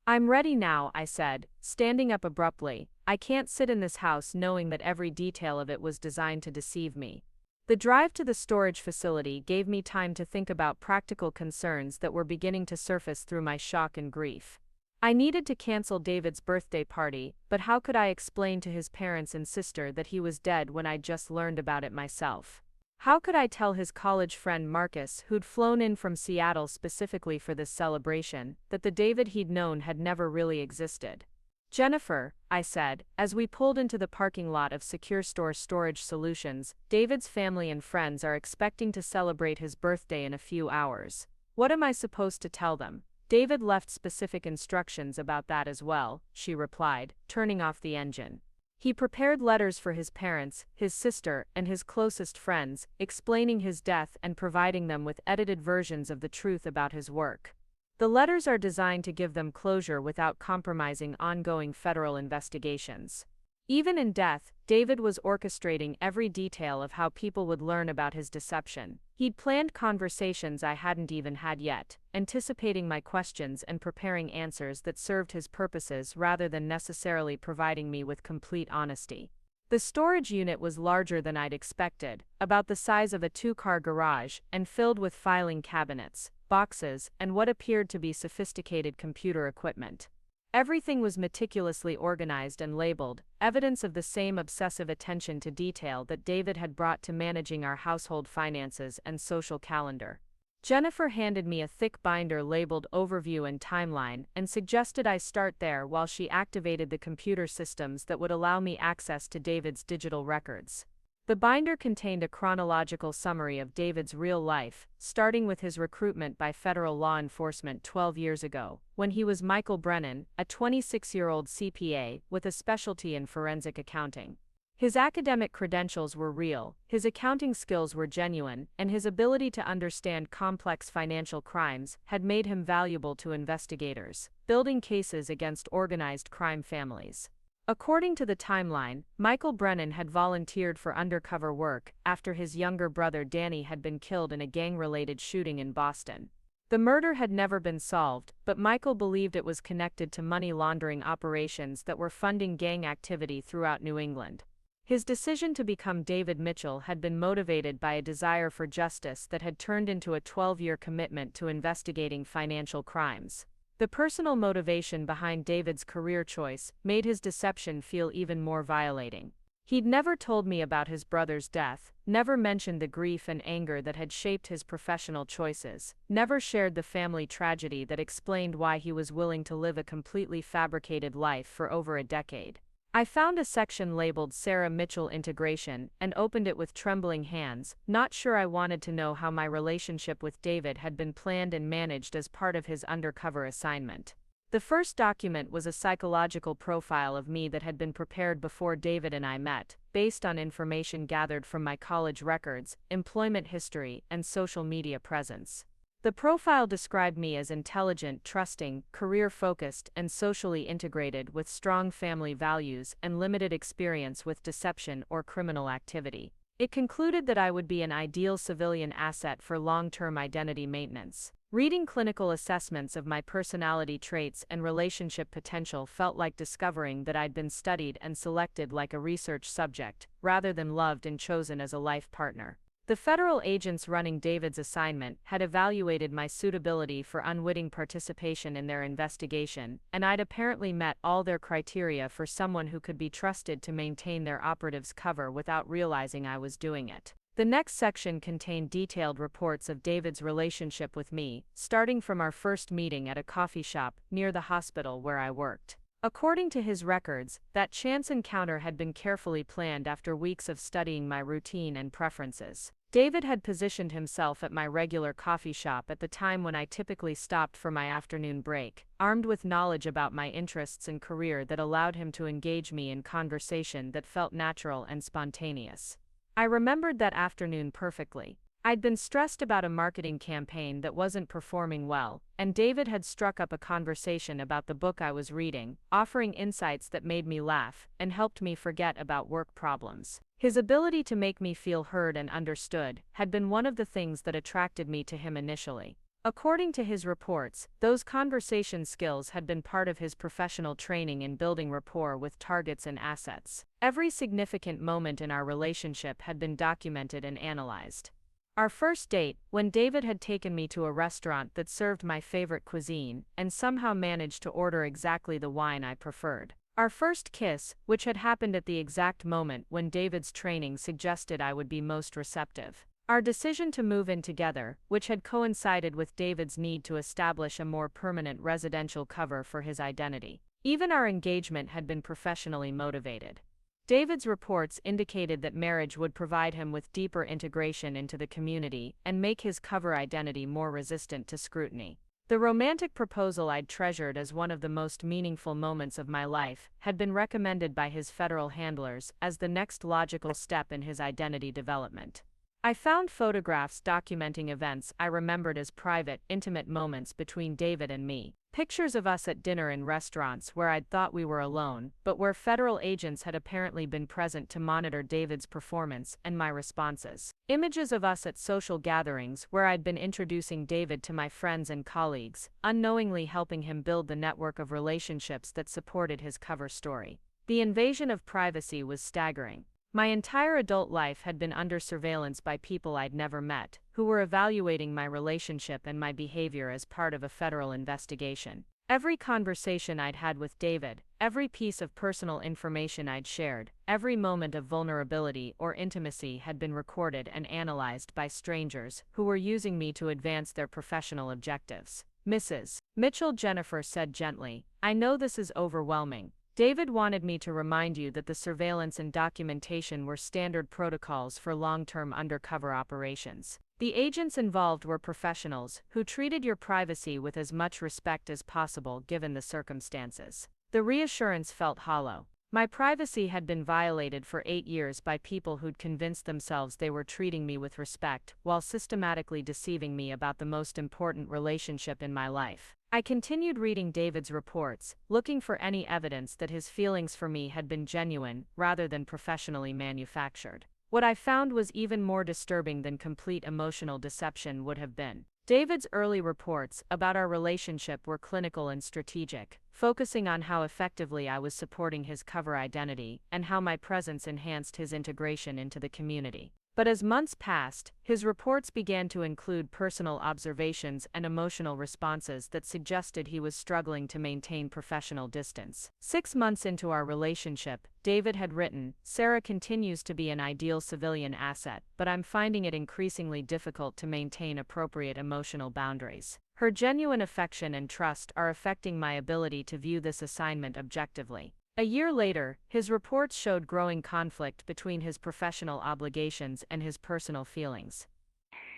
I'm ready now, I said, standing up abruptly. I can't sit in this house knowing that every detail of it was designed to deceive me. The drive to the storage facility gave me time to think about practical concerns that were beginning to surface through my shock and grief. I needed to cancel David's birthday party, but how could I explain to his parents and sister that he was dead when I'd just learned about it myself? How could I tell his college friend Marcus, who'd flown in from Seattle specifically for this celebration, that the David he'd known had never really existed? Jennifer, I said, as we pulled into the parking lot of Secure Store Storage Solutions, David's family and friends are expecting to celebrate his birthday in a few hours. What am I supposed to tell them? David left specific instructions about that as well, she replied, turning off the engine. He prepared letters for his parents, his sister, and his closest friends, explaining his death and providing them with edited versions of the truth about his work. The letters are designed to give them closure without compromising ongoing federal investigations. Even in death, David was orchestrating every detail of how people would learn about his deception. He'd planned conversations I hadn't even had yet, anticipating my questions and preparing answers that served his purposes rather than necessarily providing me with complete honesty. The storage unit was larger than I'd expected, about the size of a 2-car garage, and filled with filing cabinets, boxes, and what appeared to be sophisticated computer equipment. Everything was meticulously organized and labeled, evidence of the same obsessive attention to detail that David had brought to managing our household finances and social calendar. Jennifer handed me a thick binder labeled Overview and Timeline and suggested I start there while she activated the computer systems that would allow me access to David's digital records. The binder contained a chronological summary of David's real life, starting with his recruitment by federal law enforcement 12 years ago, when he was Michael Brennan, a 26-year-old CPA with a specialty in forensic accounting. His academic credentials were real, his accounting skills were genuine, and his ability to understand complex financial crimes had made him valuable to investigators, building cases against organized crime families. According to the timeline, Michael Brennan had volunteered for undercover work after his younger brother Danny had been killed in a gang-related shooting in Boston. The murder had never been solved, but Michael believed it was connected to money laundering operations that were funding gang activity throughout New England. His decision to become David Mitchell had been motivated by a desire for justice that had turned into a 12-year commitment to investigating financial crimes. The personal motivation behind David's career choice made his deception feel even more violating. He'd never told me about his brother's death, never mentioned the grief and anger that had shaped his professional choices, never shared the family tragedy that explained why he was willing to live a completely fabricated life for over a decade. I found a section labeled Sarah Mitchell Integration and opened it with trembling hands, not sure I wanted to know how my relationship with David had been planned and managed as part of his undercover assignment. The first document was a psychological profile of me that had been prepared before David and I met, based on information gathered from my college records, employment history, and social media presence. The profile described me as intelligent, trusting, career-focused, and socially integrated with strong family values and limited experience with deception or criminal activity. It concluded that I would be an ideal civilian asset for long-term identity maintenance. Reading clinical assessments of my personality traits and relationship potential felt like discovering that I'd been studied and selected like a research subject, rather than loved and chosen as a life partner. The federal agents running David's assignment had evaluated my suitability for unwitting participation in their investigation, and I'd apparently met all their criteria for someone who could be trusted to maintain their operatives' cover without realizing I was doing it. The next section contained detailed reports of David's relationship with me, starting from our first meeting at a coffee shop near the hospital where I worked. According to his records, that chance encounter had been carefully planned after weeks of studying my routine and preferences. David had positioned himself at my regular coffee shop at the time when I typically stopped for my afternoon break, armed with knowledge about my interests and career that allowed him to engage me in conversation that felt natural and spontaneous. I remembered that afternoon perfectly. I'd been stressed about a marketing campaign that wasn't performing well, and David had struck up a conversation about the book I was reading, offering insights that made me laugh and helped me forget about work problems. His ability to make me feel heard and understood had been one of the things that attracted me to him initially. According to his reports, those conversation skills had been part of his professional training in building rapport with targets and assets. Every significant moment in our relationship had been documented and analyzed. Our first date, when David had taken me to a restaurant that served my favorite cuisine, and somehow managed to order exactly the wine I preferred. Our first kiss, which had happened at the exact moment when David's training suggested I would be most receptive. Our decision to move in together, which had coincided with David's need to establish a more permanent residential cover for his identity. Even our engagement had been professionally motivated. David's reports indicated that marriage would provide him with deeper integration into the community and make his cover identity more resistant to scrutiny. The romantic proposal I'd treasured as one of the most meaningful moments of my life had been recommended by his federal handlers as the next logical step in his identity development. I found photographs documenting events I remembered as private, intimate moments between David and me. Pictures of us at dinner in restaurants where I'd thought we were alone, but where federal agents had apparently been present to monitor David's performance and my responses. Images of us at social gatherings where I'd been introducing David to my friends and colleagues, unknowingly helping him build the network of relationships that supported his cover story. The invasion of privacy was staggering. My entire adult life had been under surveillance by people I'd never met, who were evaluating my relationship and my behavior as part of a federal investigation. Every conversation I'd had with David, every piece of personal information I'd shared, every moment of vulnerability or intimacy had been recorded and analyzed by strangers who were using me to advance their professional objectives. Mrs. Mitchell, Jennifer said gently, "I know this is overwhelming. David wanted me to remind you that the surveillance and documentation were standard protocols for long-term undercover operations. The agents involved were professionals who treated your privacy with as much respect as possible given the circumstances." The reassurance felt hollow. My privacy had been violated for 8 years by people who'd convinced themselves they were treating me with respect while systematically deceiving me about the most important relationship in my life. I continued reading David's reports, looking for any evidence that his feelings for me had been genuine rather than professionally manufactured. What I found was even more disturbing than complete emotional deception would have been. David's early reports about our relationship were clinical and strategic, focusing on how effectively I was supporting his cover identity and how my presence enhanced his integration into the community. But as months passed, his reports began to include personal observations and emotional responses that suggested he was struggling to maintain professional distance. 6 months into our relationship, David had written, "Sarah continues to be an ideal civilian asset, but I'm finding it increasingly difficult to maintain appropriate emotional boundaries. Her genuine affection and trust are affecting my ability to view this assignment objectively." A year later, his reports showed growing conflict between his professional obligations and his personal feelings.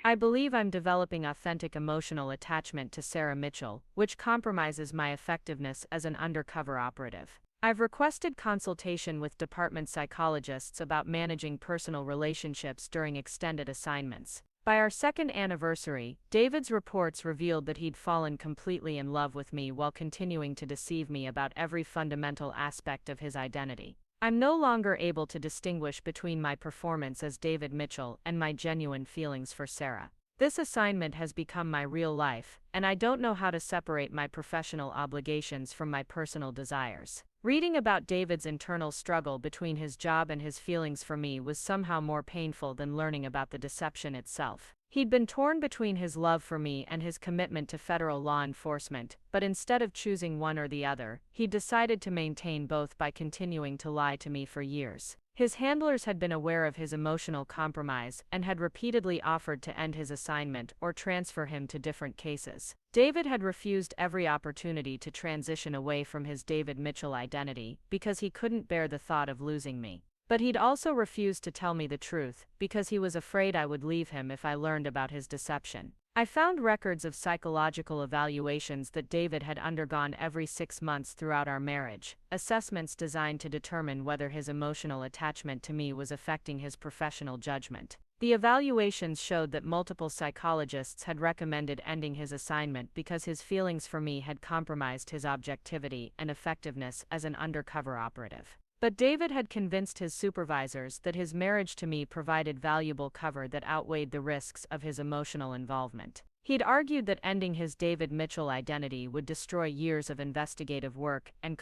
"I believe I'm developing authentic emotional attachment to Sarah Mitchell, which compromises my effectiveness as an undercover operative. I've requested consultation with department psychologists about managing personal relationships during extended assignments." By our second anniversary, David's reports revealed that he'd fallen completely in love with me while continuing to deceive me about every fundamental aspect of his identity. I'm no longer able to distinguish between my performance as David Mitchell and my genuine feelings for Sarah. This assignment has become my real life, and I don't know how to separate my professional obligations from my personal desires. Reading about David's internal struggle between his job and his feelings for me was somehow more painful than learning about the deception itself. He'd been torn between his love for me and his commitment to federal law enforcement, but instead of choosing one or the other, he decided to maintain both by continuing to lie to me for years. His handlers had been aware of his emotional compromise and had repeatedly offered to end his assignment or transfer him to different cases. David had refused every opportunity to transition away from his David Mitchell identity because he couldn't bear the thought of losing me. But he'd also refused to tell me the truth because he was afraid I would leave him if I learned about his deception. I found records of psychological evaluations that David had undergone every 6 months throughout our marriage, assessments designed to determine whether his emotional attachment to me was affecting his professional judgment. The evaluations showed that multiple psychologists had recommended ending his assignment because his feelings for me had compromised his objectivity and effectiveness as an undercover operative. But David had convinced his supervisors that his marriage to me provided valuable cover that outweighed the risks of his emotional involvement. He'd argued that ending his David Mitchell identity would destroy years of investigative work and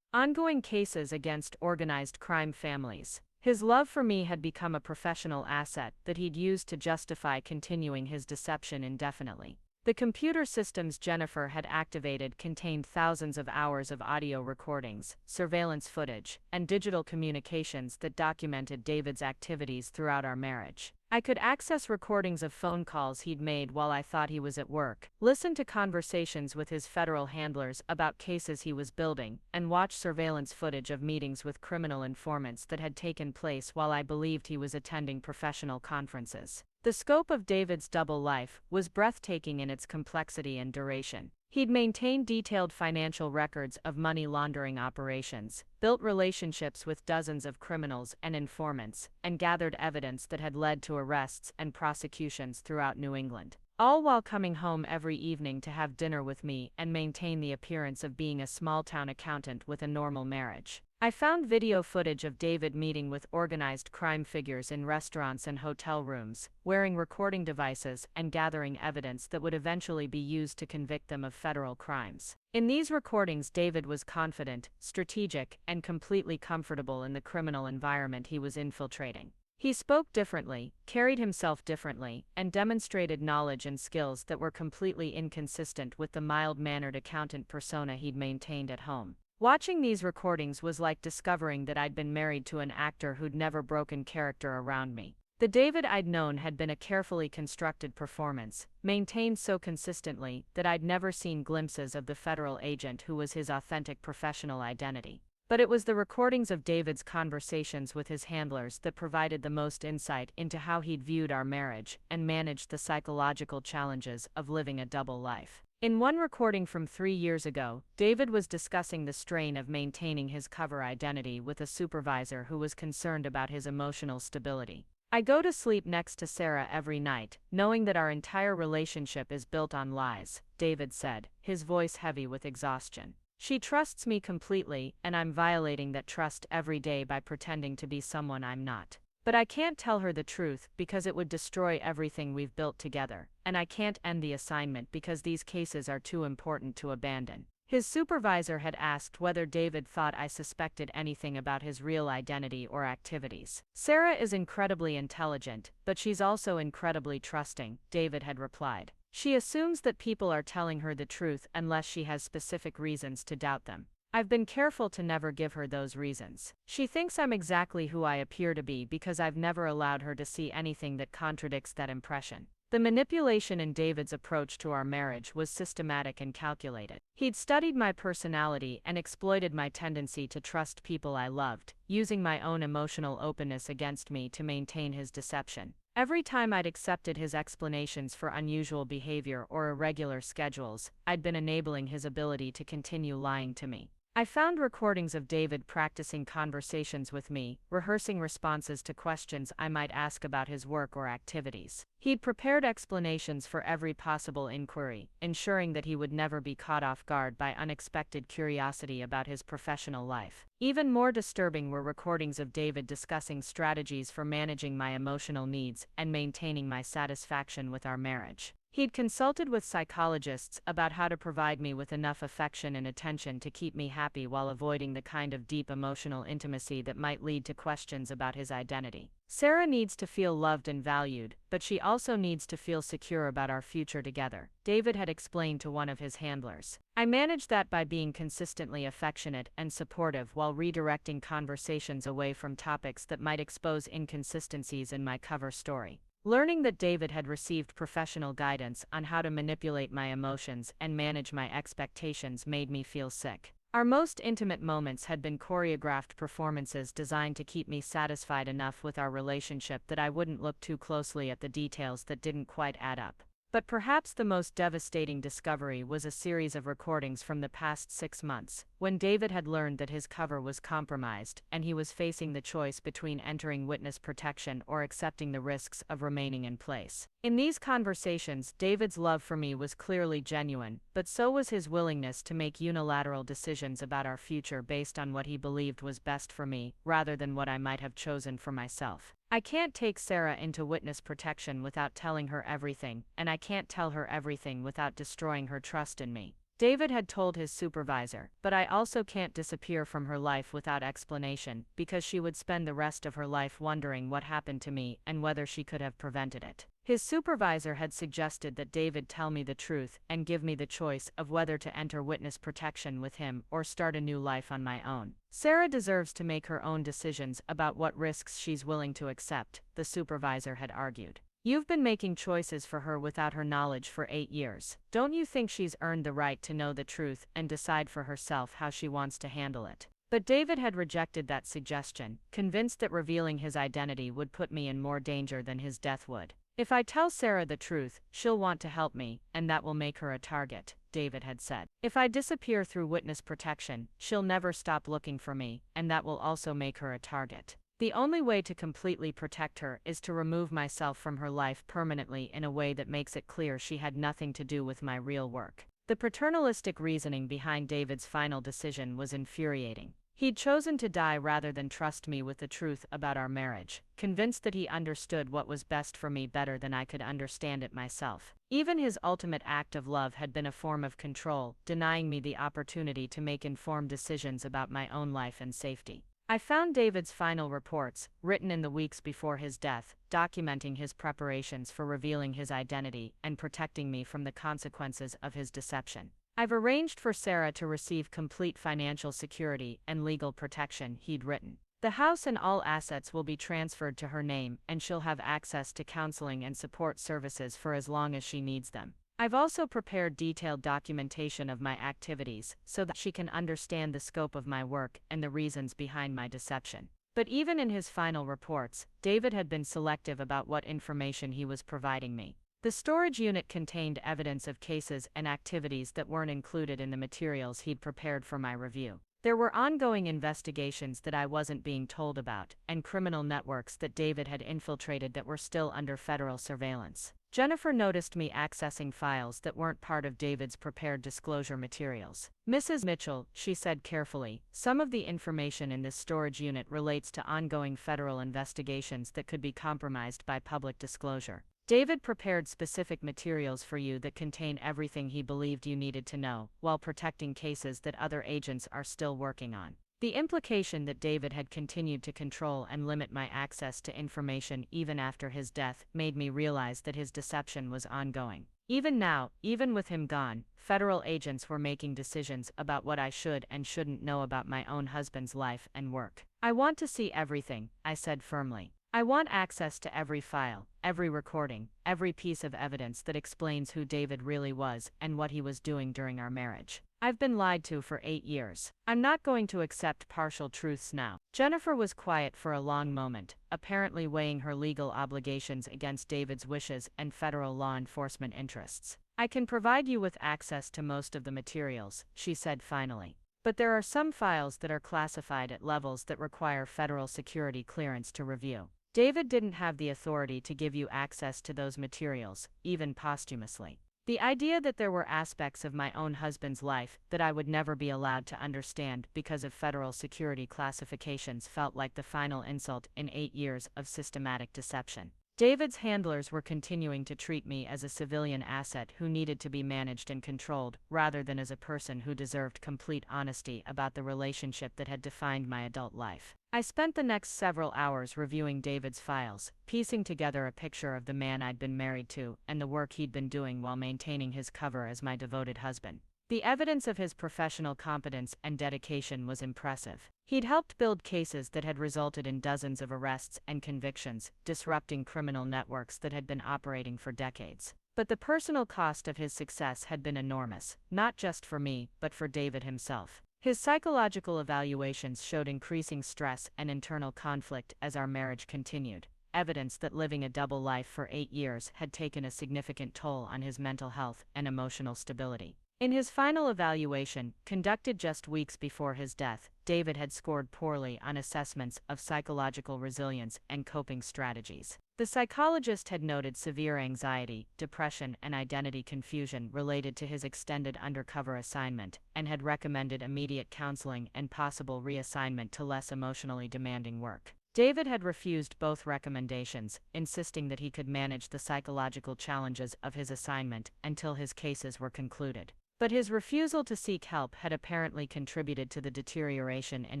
ongoing cases against organized crime families. His love for me had become a professional asset that he'd used to justify continuing his deception indefinitely. The computer systems Jennifer had activated contained thousands of hours of audio recordings, surveillance footage, and digital communications that documented David's activities throughout our marriage. I could access recordings of phone calls he'd made while I thought he was at work, listen to conversations with his federal handlers about cases he was building, and watch surveillance footage of meetings with criminal informants that had taken place while I believed he was attending professional conferences. The scope of David's double life was breathtaking in its complexity and duration. He'd maintained detailed financial records of money laundering operations, built relationships with dozens of criminals and informants, and gathered evidence that had led to arrests and prosecutions throughout New England, all while coming home every evening to have dinner with me and maintain the appearance of being a small-town accountant with a normal marriage. I found video footage of David meeting with organized crime figures in restaurants and hotel rooms, wearing recording devices and gathering evidence that would eventually be used to convict them of federal crimes. In these recordings, David was confident, strategic, and completely comfortable in the criminal environment he was infiltrating. He spoke differently, carried himself differently, and demonstrated knowledge and skills that were completely inconsistent with the mild-mannered accountant persona he'd maintained at home. Watching these recordings was like discovering that I'd been married to an actor who'd never broken character around me. The David I'd known had been a carefully constructed performance, maintained so consistently that I'd never seen glimpses of the federal agent who was his authentic professional identity. But it was the recordings of David's conversations with his handlers that provided the most insight into how he'd viewed our marriage and managed the psychological challenges of living a double life. In one recording from 3 years ago, David was discussing the strain of maintaining his cover identity with a supervisor who was concerned about his emotional stability. "I go to sleep next to Sarah every night, knowing that our entire relationship is built on lies," David said, his voice heavy with exhaustion. "She trusts me completely, and I'm violating that trust every day by pretending to be someone I'm not. But I can't tell her the truth because it would destroy everything we've built together, and I can't end the assignment because these cases are too important to abandon." His supervisor had asked whether David thought I suspected anything about his real identity or activities. Sarah is incredibly intelligent, but she's also incredibly trusting, David had replied. She assumes that people are telling her the truth unless she has specific reasons to doubt them. I've been careful to never give her those reasons. She thinks I'm exactly who I appear to be because I've never allowed her to see anything that contradicts that impression. The manipulation in David's approach to our marriage was systematic and calculated. He'd studied my personality and exploited my tendency to trust people I loved, using my own emotional openness against me to maintain his deception. Every time I'd accepted his explanations for unusual behavior or irregular schedules, I'd been enabling his ability to continue lying to me. I found recordings of David practicing conversations with me, rehearsing responses to questions I might ask about his work or activities. He'd prepared explanations for every possible inquiry, ensuring that he would never be caught off guard by unexpected curiosity about his professional life. Even more disturbing were recordings of David discussing strategies for managing my emotional needs and maintaining my satisfaction with our marriage. He'd consulted with psychologists about how to provide me with enough affection and attention to keep me happy while avoiding the kind of deep emotional intimacy that might lead to questions about his identity. Sarah needs to feel loved and valued, but she also needs to feel secure about our future together, David had explained to one of his handlers. I manage that by being consistently affectionate and supportive while redirecting conversations away from topics that might expose inconsistencies in my cover story. Learning that David had received professional guidance on how to manipulate my emotions and manage my expectations made me feel sick. Our most intimate moments had been choreographed performances designed to keep me satisfied enough with our relationship that I wouldn't look too closely at the details that didn't quite add up. But perhaps the most devastating discovery was a series of recordings from the past 6 months, when David had learned that his cover was compromised and he was facing the choice between entering witness protection or accepting the risks of remaining in place. In these conversations, David's love for me was clearly genuine, but so was his willingness to make unilateral decisions about our future based on what he believed was best for me, rather than what I might have chosen for myself. I can't take Sarah into witness protection without telling her everything, and I can't tell her everything without destroying her trust in me, David had told his supervisor, but I also can't disappear from her life without explanation, because she would spend the rest of her life wondering what happened to me and whether she could have prevented it. His supervisor had suggested that David tell me the truth and give me the choice of whether to enter witness protection with him or start a new life on my own. Sarah deserves to make her own decisions about what risks she's willing to accept, the supervisor had argued. You've been making choices for her without her knowledge for 8 years. Don't you think she's earned the right to know the truth and decide for herself how she wants to handle it? But David had rejected that suggestion, convinced that revealing his identity would put me in more danger than his death would. If I tell Sarah the truth, she'll want to help me, and that will make her a target, David had said. If I disappear through witness protection, she'll never stop looking for me, and that will also make her a target. The only way to completely protect her is to remove myself from her life permanently in a way that makes it clear she had nothing to do with my real work. The paternalistic reasoning behind David's final decision was infuriating. He'd chosen to die rather than trust me with the truth about our marriage, convinced that he understood what was best for me better than I could understand it myself. Even his ultimate act of love had been a form of control, denying me the opportunity to make informed decisions about my own life and safety. I found David's final reports, written in the weeks before his death, documenting his preparations for revealing his identity and protecting me from the consequences of his deception. I've arranged for Sarah to receive complete financial security and legal protection, he'd written. The house and all assets will be transferred to her name, and she'll have access to counseling and support services for as long as she needs them. I've also prepared detailed documentation of my activities so that she can understand the scope of my work and the reasons behind my deception. But even in his final reports, David had been selective about what information he was providing me. The storage unit contained evidence of cases and activities that weren't included in the materials he'd prepared for my review. There were ongoing investigations that I wasn't being told about, and criminal networks that David had infiltrated that were still under federal surveillance. Jennifer noticed me accessing files that weren't part of David's prepared disclosure materials. Mrs. Mitchell, she said carefully, some of the information in this storage unit relates to ongoing federal investigations that could be compromised by public disclosure. David prepared specific materials for you that contain everything he believed you needed to know, while protecting cases that other agents are still working on. The implication that David had continued to control and limit my access to information even after his death made me realize that his deception was ongoing. Even now, even with him gone, federal agents were making decisions about what I should and shouldn't know about my own husband's life and work. I want to see everything, I said firmly. I want access to every file, every recording, every piece of evidence that explains who David really was and what he was doing during our marriage. I've been lied to for 8 years. I'm not going to accept partial truths now. Jennifer was quiet for a long moment, apparently weighing her legal obligations against David's wishes and federal law enforcement interests. I can provide you with access to most of the materials, she said finally. But there are some files that are classified at levels that require federal security clearance to review. David didn't have the authority to give you access to those materials, even posthumously. The idea that there were aspects of my own husband's life that I would never be allowed to understand because of federal security classifications felt like the final insult in 8 years of systematic deception. David's handlers were continuing to treat me as a civilian asset who needed to be managed and controlled, rather than as a person who deserved complete honesty about the relationship that had defined my adult life. I spent the next several hours reviewing David's files, piecing together a picture of the man I'd been married to and the work he'd been doing while maintaining his cover as my devoted husband. The evidence of his professional competence and dedication was impressive. He'd helped build cases that had resulted in dozens of arrests and convictions, disrupting criminal networks that had been operating for decades. But the personal cost of his success had been enormous, not just for me, but for David himself. His psychological evaluations showed increasing stress and internal conflict as our marriage continued, evidence that living a double life for 8 years had taken a significant toll on his mental health and emotional stability. In his final evaluation, conducted just weeks before his death, David had scored poorly on assessments of psychological resilience and coping strategies. The psychologist had noted severe anxiety, depression, and identity confusion related to his extended undercover assignment, and had recommended immediate counseling and possible reassignment to less emotionally demanding work. David had refused both recommendations, insisting that he could manage the psychological challenges of his assignment until his cases were concluded. But his refusal to seek help had apparently contributed to the deterioration in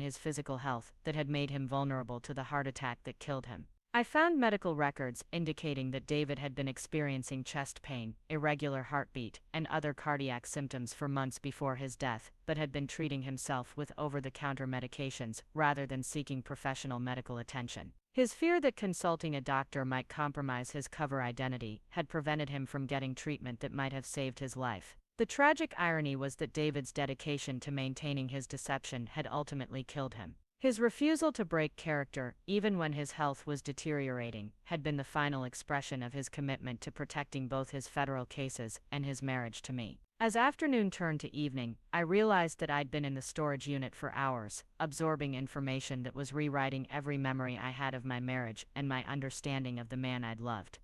his physical health that had made him vulnerable to the heart attack that killed him. I found medical records indicating that David had been experiencing chest pain, irregular heartbeat, and other cardiac symptoms for months before his death, but had been treating himself with over-the-counter medications rather than seeking professional medical attention. His fear that consulting a doctor might compromise his cover identity had prevented him from getting treatment that might have saved his life. The tragic irony was that David's dedication to maintaining his deception had ultimately killed him. His refusal to break character, even when his health was deteriorating, had been the final expression of his commitment to protecting both his federal cases and his marriage to me. As afternoon turned to evening, I realized that I'd been in the storage unit for hours, absorbing information that was rewriting every memory I had of my marriage and my understanding of the man I'd loved.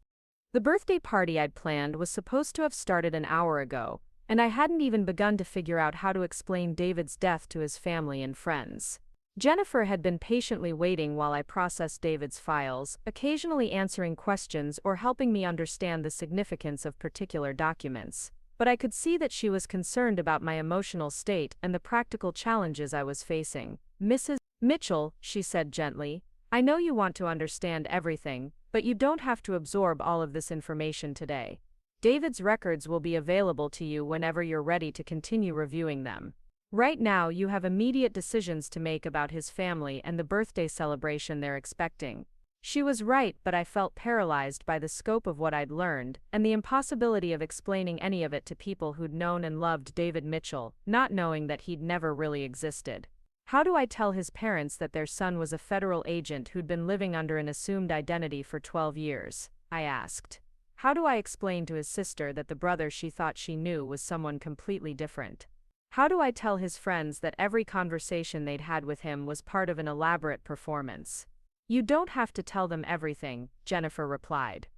The birthday party I'd planned was supposed to have started an hour ago, and I hadn't even begun to figure out how to explain David's death to his family and friends. Jennifer had been patiently waiting while I processed David's files, occasionally answering questions or helping me understand the significance of particular documents. But I could see that she was concerned about my emotional state and the practical challenges I was facing. "Mrs. Mitchell," she said gently, "I know you want to understand everything, but you don't have to absorb all of this information today. David's records will be available to you whenever you're ready to continue reviewing them. Right now you have immediate decisions to make about his family and the birthday celebration they're expecting." She was right, but I felt paralyzed by the scope of what I'd learned, and the impossibility of explaining any of it to people who'd known and loved David Mitchell, not knowing that he'd never really existed. How do I tell his parents that their son was a federal agent who'd been living under an assumed identity for 12 years? I asked. How do I explain to his sister that the brother she thought she knew was someone completely different? How do I tell his friends that every conversation they'd had with him was part of an elaborate performance? "You don't have to tell them everything," Jennifer replied.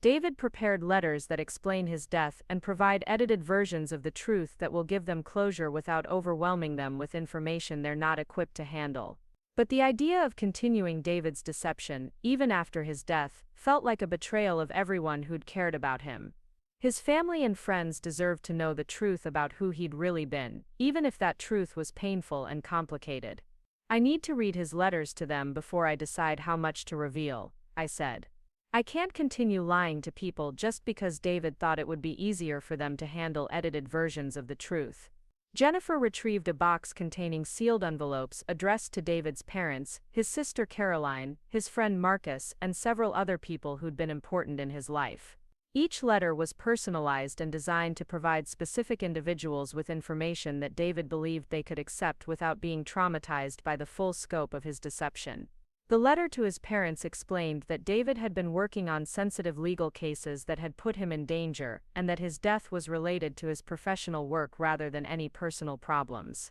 "David prepared letters that explain his death and provide edited versions of the truth that will give them closure without overwhelming them with information they're not equipped to handle. But the idea of continuing David's deception, even after his death, felt like a betrayal of everyone who'd cared about him. His family and friends deserved to know the truth about who he'd really been, even if that truth was painful and complicated. I need to read his letters to them before I decide how much to reveal, I said. I can't continue lying to people just because David thought it would be easier for them to handle edited versions of the truth. Jennifer retrieved a box containing sealed envelopes addressed to David's parents, his sister Caroline, his friend Marcus, and several other people who'd been important in his life. Each letter was personalized and designed to provide specific individuals with information that David believed they could accept without being traumatized by the full scope of his deception. The letter to his parents explained that David had been working on sensitive legal cases that had put him in danger, and that his death was related to his professional work rather than any personal problems.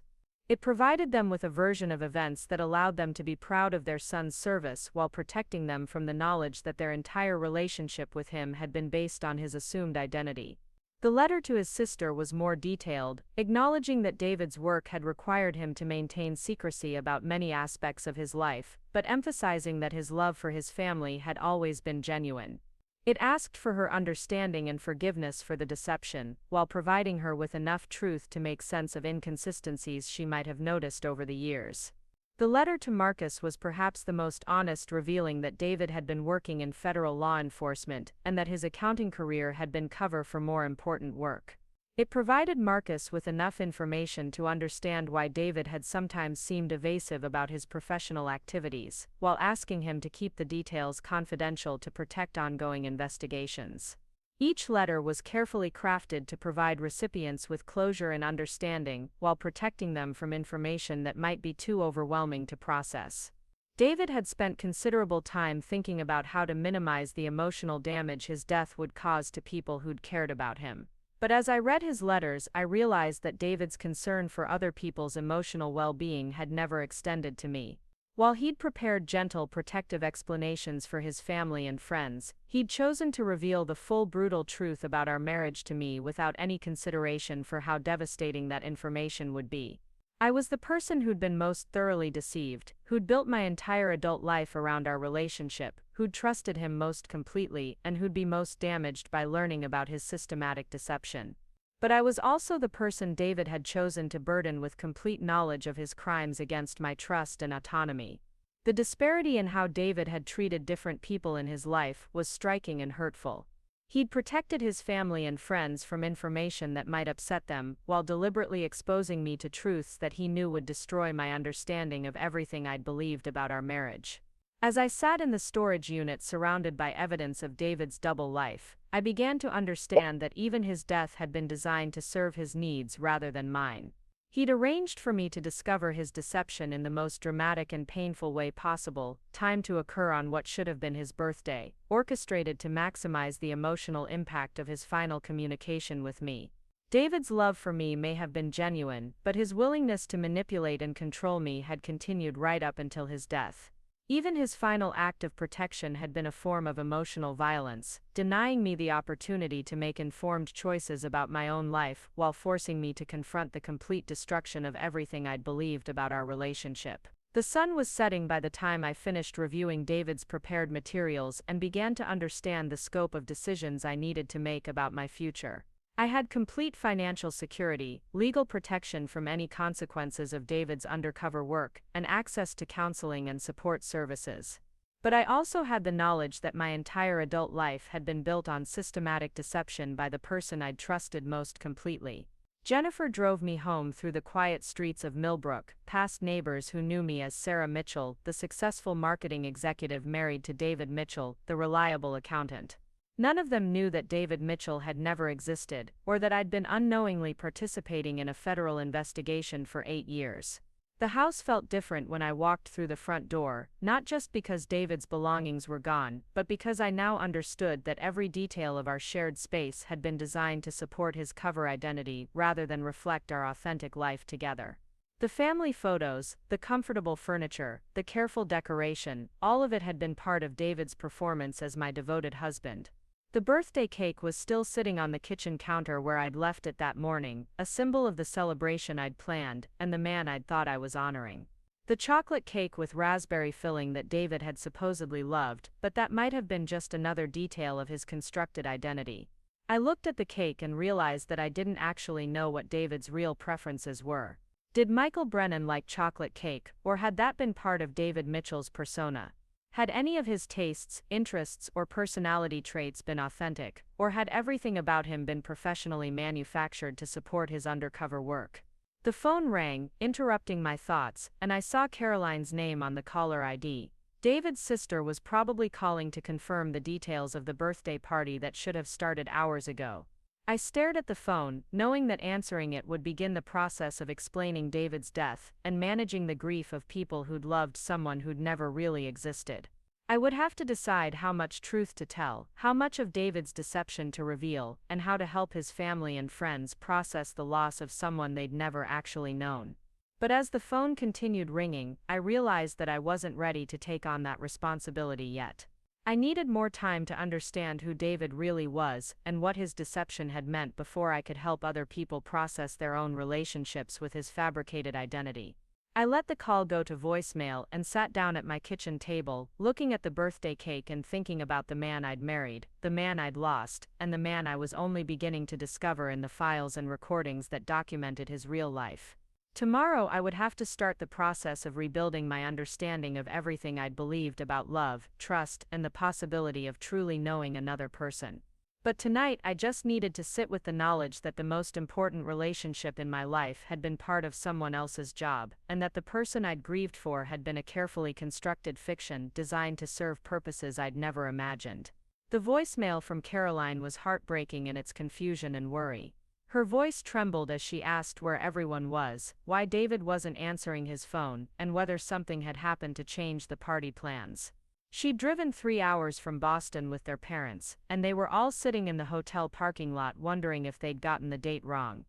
It provided them with a version of events that allowed them to be proud of their son's service while protecting them from the knowledge that their entire relationship with him had been based on his assumed identity. The letter to his sister was more detailed, acknowledging that David's work had required him to maintain secrecy about many aspects of his life, but emphasizing that his love for his family had always been genuine. It asked for her understanding and forgiveness for the deception, while providing her with enough truth to make sense of inconsistencies she might have noticed over the years. The letter to Marcus was perhaps the most honest, revealing that David had been working in federal law enforcement, and that his accounting career had been cover for more important work. It provided Marcus with enough information to understand why David had sometimes seemed evasive about his professional activities, while asking him to keep the details confidential to protect ongoing investigations. Each letter was carefully crafted to provide recipients with closure and understanding, while protecting them from information that might be too overwhelming to process. David had spent considerable time thinking about how to minimize the emotional damage his death would cause to people who'd cared about him. But as I read his letters, I realized that David's concern for other people's emotional well-being had never extended to me. While he'd prepared gentle, protective explanations for his family and friends, he'd chosen to reveal the full, brutal truth about our marriage to me without any consideration for how devastating that information would be. I was the person who'd been most thoroughly deceived, who'd built my entire adult life around our relationship, who'd trusted him most completely, and who'd be most damaged by learning about his systematic deception. But I was also the person David had chosen to burden with complete knowledge of his crimes against my trust and autonomy. The disparity in how David had treated different people in his life was striking and hurtful. He'd protected his family and friends from information that might upset them, while deliberately exposing me to truths that he knew would destroy my understanding of everything I'd believed about our marriage. As I sat in the storage unit surrounded by evidence of David's double life, I began to understand that even his death had been designed to serve his needs rather than mine. He'd arranged for me to discover his deception in the most dramatic and painful way possible, timed to occur on what should have been his birthday, orchestrated to maximize the emotional impact of his final communication with me. David's love for me may have been genuine, but his willingness to manipulate and control me had continued right up until his death. Even his final act of protection had been a form of emotional violence, denying me the opportunity to make informed choices about my own life while forcing me to confront the complete destruction of everything I'd believed about our relationship. The sun was setting by the time I finished reviewing David's prepared materials and began to understand the scope of decisions I needed to make about my future. I had complete financial security, legal protection from any consequences of David's undercover work, and access to counseling and support services. But I also had the knowledge that my entire adult life had been built on systematic deception by the person I'd trusted most completely. Jennifer drove me home through the quiet streets of Millbrook, past neighbors who knew me as Sarah Mitchell, the successful marketing executive married to David Mitchell, the reliable accountant. None of them knew that David Mitchell had never existed, or that I'd been unknowingly participating in a federal investigation for 8 years. The house felt different when I walked through the front door, not just because David's belongings were gone, but because I now understood that every detail of our shared space had been designed to support his cover identity rather than reflect our authentic life together. The family photos, the comfortable furniture, the careful decoration, all of it had been part of David's performance as my devoted husband. The birthday cake was still sitting on the kitchen counter where I'd left it that morning, a symbol of the celebration I'd planned, and the man I'd thought I was honoring. The chocolate cake with raspberry filling that David had supposedly loved, but that might have been just another detail of his constructed identity. I looked at the cake and realized that I didn't actually know what David's real preferences were. Did Michael Brennan like chocolate cake, or had that been part of David Mitchell's persona? Had any of his tastes, interests, or personality traits been authentic, or had everything about him been professionally manufactured to support his undercover work? The phone rang, interrupting my thoughts, and I saw Caroline's name on the caller ID. David's sister was probably calling to confirm the details of the birthday party that should have started hours ago. I stared at the phone, knowing that answering it would begin the process of explaining David's death and managing the grief of people who'd loved someone who'd never really existed. I would have to decide how much truth to tell, how much of David's deception to reveal, and how to help his family and friends process the loss of someone they'd never actually known. But as the phone continued ringing, I realized that I wasn't ready to take on that responsibility yet. I needed more time to understand who David really was and what his deception had meant before I could help other people process their own relationships with his fabricated identity. I let the call go to voicemail and sat down at my kitchen table, looking at the birthday cake and thinking about the man I'd married, the man I'd lost, and the man I was only beginning to discover in the files and recordings that documented his real life. Tomorrow I would have to start the process of rebuilding my understanding of everything I'd believed about love, trust, and the possibility of truly knowing another person. But tonight I just needed to sit with the knowledge that the most important relationship in my life had been part of someone else's job, and that the person I'd grieved for had been a carefully constructed fiction designed to serve purposes I'd never imagined. The voicemail from Caroline was heartbreaking in its confusion and worry. Her voice trembled as she asked where everyone was, why David wasn't answering his phone, and whether something had happened to change the party plans. She'd driven 3 hours from Boston with their parents, and they were all sitting in the hotel parking lot wondering if they'd gotten the date wrong.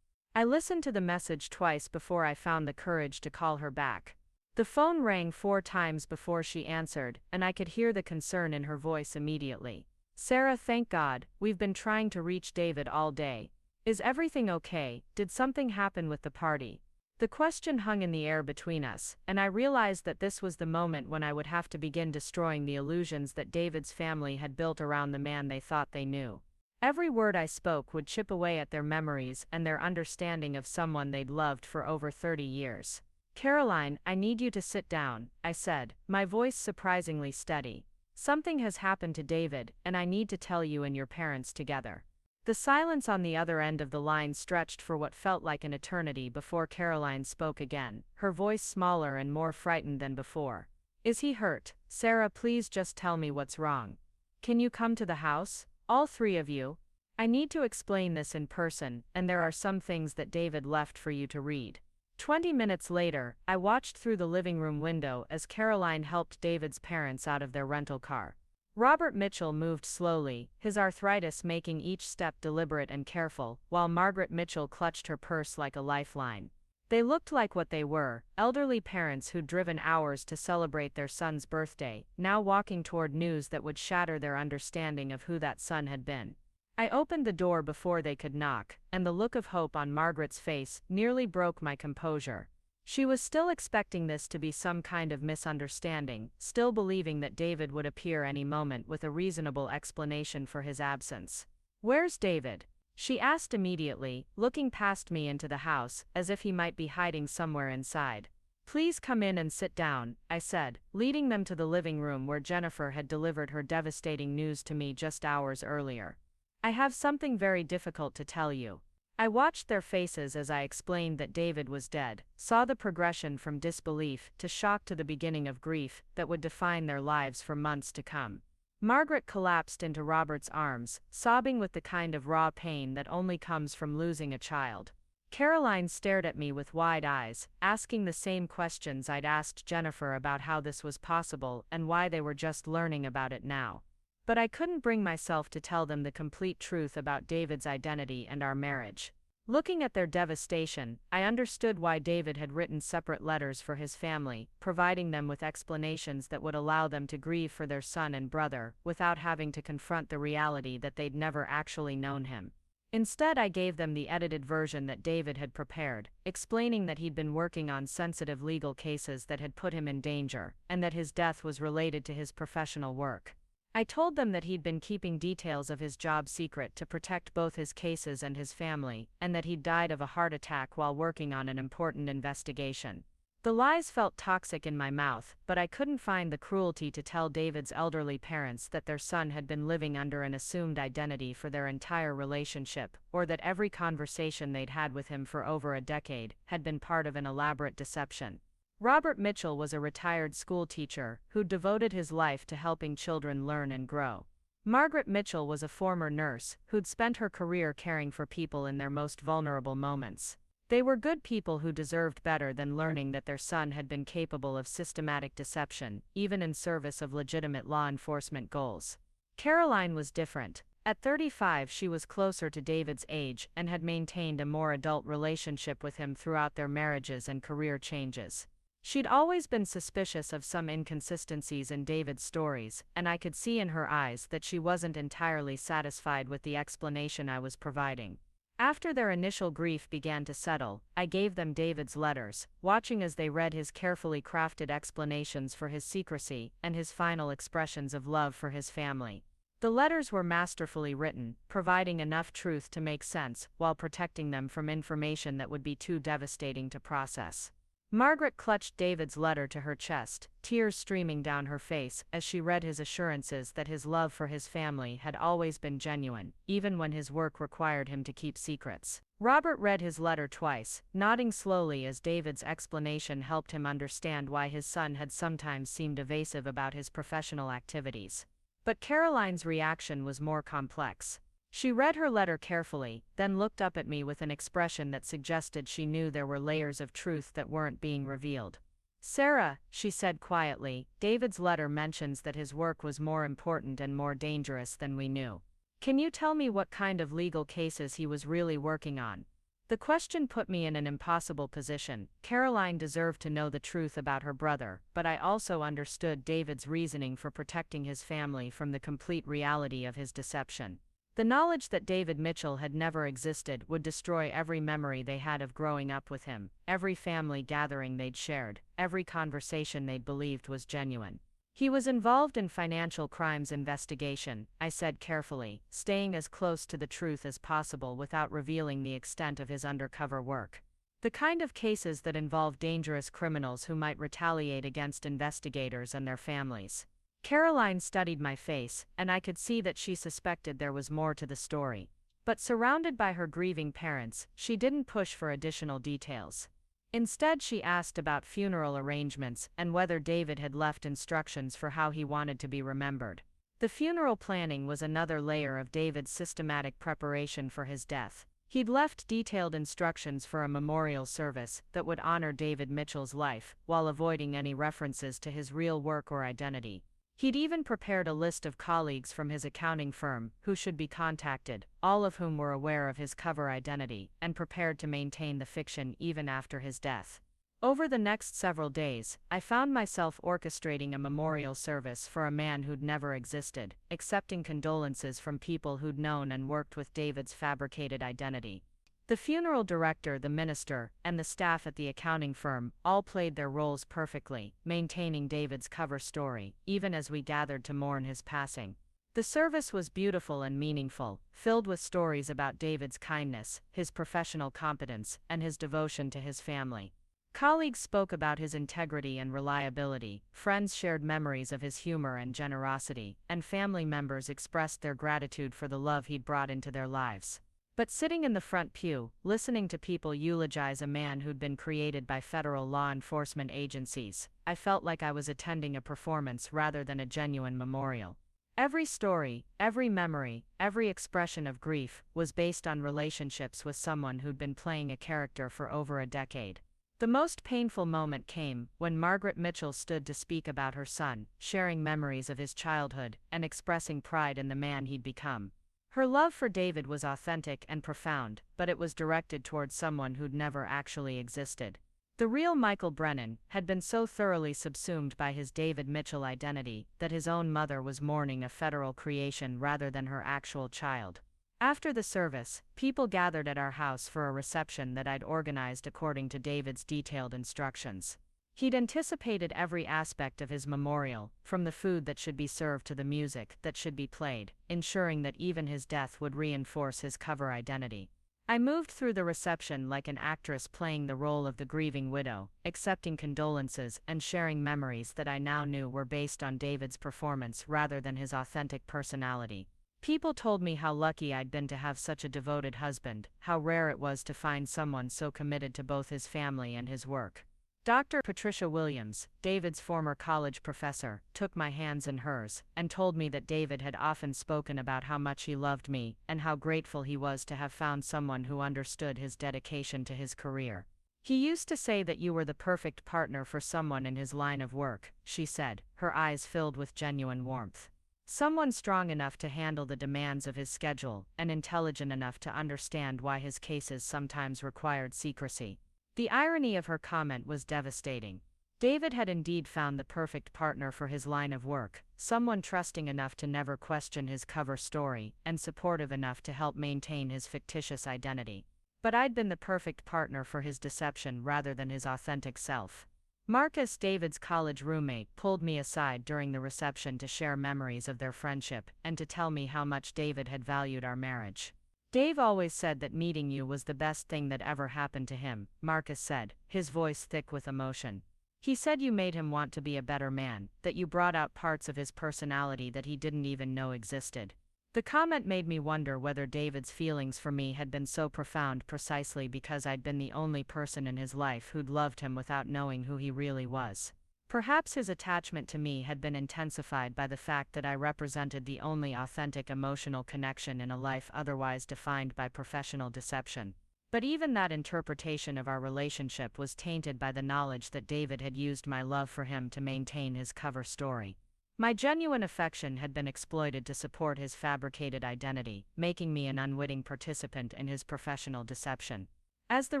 I listened to the message twice before I found the courage to call her back. The phone rang 4 times before she answered, and I could hear the concern in her voice immediately. "Sarah, thank God, we've been trying to reach David all day. Is everything okay? Did something happen with the party?" The question hung in the air between us, and I realized that this was the moment when I would have to begin destroying the illusions that David's family had built around the man they thought they knew. Every word I spoke would chip away at their memories and their understanding of someone they'd loved for over 30 years. "Caroline, I need you to sit down," I said, my voice surprisingly steady. "Something has happened to David, and I need to tell you and your parents together." The silence on the other end of the line stretched for what felt like an eternity before Caroline spoke again, her voice smaller and more frightened than before. "Is he hurt? Sarah, please just tell me what's wrong. Can you come to the house? All 3 of you? I need to explain this in person, and there are some things that David left for you to read." 20 minutes later, I watched through the living room window as Caroline helped David's parents out of their rental car. Robert Mitchell moved slowly, his arthritis making each step deliberate and careful, while Margaret Mitchell clutched her purse like a lifeline. They looked like what they were, elderly parents who'd driven hours to celebrate their son's birthday, now walking toward news that would shatter their understanding of who that son had been. I opened the door before they could knock, and the look of hope on Margaret's face nearly broke my composure. She was still expecting this to be some kind of misunderstanding, still believing that David would appear any moment with a reasonable explanation for his absence. "Where's David?" she asked immediately, looking past me into the house, as if he might be hiding somewhere inside. "Please come in and sit down," I said, leading them to the living room where Jennifer had delivered her devastating news to me just hours earlier. "I have something very difficult to tell you." I watched their faces as I explained that David was dead, saw the progression from disbelief to shock to the beginning of grief that would define their lives for months to come. Margaret collapsed into Robert's arms, sobbing with the kind of raw pain that only comes from losing a child. Caroline stared at me with wide eyes, asking the same questions I'd asked Jennifer about how this was possible and why they were just learning about it now. But I couldn't bring myself to tell them the complete truth about David's identity and our marriage. Looking at their devastation, I understood why David had written separate letters for his family, providing them with explanations that would allow them to grieve for their son and brother, without having to confront the reality that they'd never actually known him. Instead, I gave them the edited version that David had prepared, explaining that he'd been working on sensitive legal cases that had put him in danger, and that his death was related to his professional work. I told them that he'd been keeping details of his job secret to protect both his cases and his family, and that he'd died of a heart attack while working on an important investigation. The lies felt toxic in my mouth, but I couldn't find the cruelty to tell David's elderly parents that their son had been living under an assumed identity for their entire relationship, or that every conversation they'd had with him for over a decade had been part of an elaborate deception. Robert Mitchell was a retired school teacher who devoted his life to helping children learn and grow. Margaret Mitchell was a former nurse who'd spent her career caring for people in their most vulnerable moments. They were good people who deserved better than learning that their son had been capable of systematic deception, even in service of legitimate law enforcement goals. Caroline was different. At 35, she was closer to David's age and had maintained a more adult relationship with him throughout their marriages and career changes. She'd always been suspicious of some inconsistencies in David's stories, and I could see in her eyes that she wasn't entirely satisfied with the explanation I was providing. After their initial grief began to settle, I gave them David's letters, watching as they read his carefully crafted explanations for his secrecy and his final expressions of love for his family. The letters were masterfully written, providing enough truth to make sense while protecting them from information that would be too devastating to process. Margaret clutched David's letter to her chest, tears streaming down her face as she read his assurances that his love for his family had always been genuine, even when his work required him to keep secrets. Robert read his letter twice, nodding slowly as David's explanation helped him understand why his son had sometimes seemed evasive about his professional activities. But Caroline's reaction was more complex. She read her letter carefully, then looked up at me with an expression that suggested she knew there were layers of truth that weren't being revealed. "Sarah," she said quietly, "David's letter mentions that his work was more important and more dangerous than we knew. Can you tell me what kind of legal cases he was really working on?" The question put me in an impossible position. Caroline deserved to know the truth about her brother, but I also understood David's reasoning for protecting his family from the complete reality of his deception. The knowledge that David Mitchell had never existed would destroy every memory they had of growing up with him, every family gathering they'd shared, every conversation they'd believed was genuine. "He was involved in financial crimes investigation," I said carefully, staying as close to the truth as possible without revealing the extent of his undercover work. "The kind of cases that involve dangerous criminals who might retaliate against investigators and their families." Caroline studied my face, and I could see that she suspected there was more to the story. But surrounded by her grieving parents, she didn't push for additional details. Instead, she asked about funeral arrangements and whether David had left instructions for how he wanted to be remembered. The funeral planning was another layer of David's systematic preparation for his death. He'd left detailed instructions for a memorial service that would honor David Mitchell's life, while avoiding any references to his real work or identity. He'd even prepared a list of colleagues from his accounting firm who should be contacted, all of whom were aware of his cover identity and prepared to maintain the fiction even after his death. Over the next several days, I found myself orchestrating a memorial service for a man who'd never existed, accepting condolences from people who'd known and worked with David's fabricated identity. The funeral director, the minister, and the staff at the accounting firm all played their roles perfectly, maintaining David's cover story, even as we gathered to mourn his passing. The service was beautiful and meaningful, filled with stories about David's kindness, his professional competence, and his devotion to his family. Colleagues spoke about his integrity and reliability, friends shared memories of his humor and generosity, and family members expressed their gratitude for the love he'd brought into their lives. But sitting in the front pew, listening to people eulogize a man who'd been created by federal law enforcement agencies, I felt like I was attending a performance rather than a genuine memorial. Every story, every memory, every expression of grief was based on relationships with someone who'd been playing a character for over a decade. The most painful moment came when Margaret Mitchell stood to speak about her son, sharing memories of his childhood and expressing pride in the man he'd become. Her love for David was authentic and profound, but it was directed towards someone who'd never actually existed. The real Michael Brennan had been so thoroughly subsumed by his David Mitchell identity that his own mother was mourning a federal creation rather than her actual child. After the service, people gathered at our house for a reception that I'd organized according to David's detailed instructions. He'd anticipated every aspect of his memorial, from the food that should be served to the music that should be played, ensuring that even his death would reinforce his cover identity. I moved through the reception like an actress playing the role of the grieving widow, accepting condolences and sharing memories that I now knew were based on David's performance rather than his authentic personality. People told me how lucky I'd been to have such a devoted husband, how rare it was to find someone so committed to both his family and his work. Dr. Patricia Williams, David's former college professor, took my hands in hers and told me that David had often spoken about how much he loved me and how grateful he was to have found someone who understood his dedication to his career. He used to say that you were the perfect partner for someone in his line of work, she said, her eyes filled with genuine warmth. Someone strong enough to handle the demands of his schedule and intelligent enough to understand why his cases sometimes required secrecy. The irony of her comment was devastating. David had indeed found the perfect partner for his line of work, someone trusting enough to never question his cover story and supportive enough to help maintain his fictitious identity. But I'd been the perfect partner for his deception rather than his authentic self. Marcus, David's college roommate, pulled me aside during the reception to share memories of their friendship and to tell me how much David had valued our marriage. Dave always said that meeting you was the best thing that ever happened to him, Marcus said, his voice thick with emotion. He said you made him want to be a better man, that you brought out parts of his personality that he didn't even know existed. The comment made me wonder whether David's feelings for me had been so profound precisely because I'd been the only person in his life who'd loved him without knowing who he really was. Perhaps his attachment to me had been intensified by the fact that I represented the only authentic emotional connection in a life otherwise defined by professional deception. But even that interpretation of our relationship was tainted by the knowledge that David had used my love for him to maintain his cover story. My genuine affection had been exploited to support his fabricated identity, making me an unwitting participant in his professional deception. As the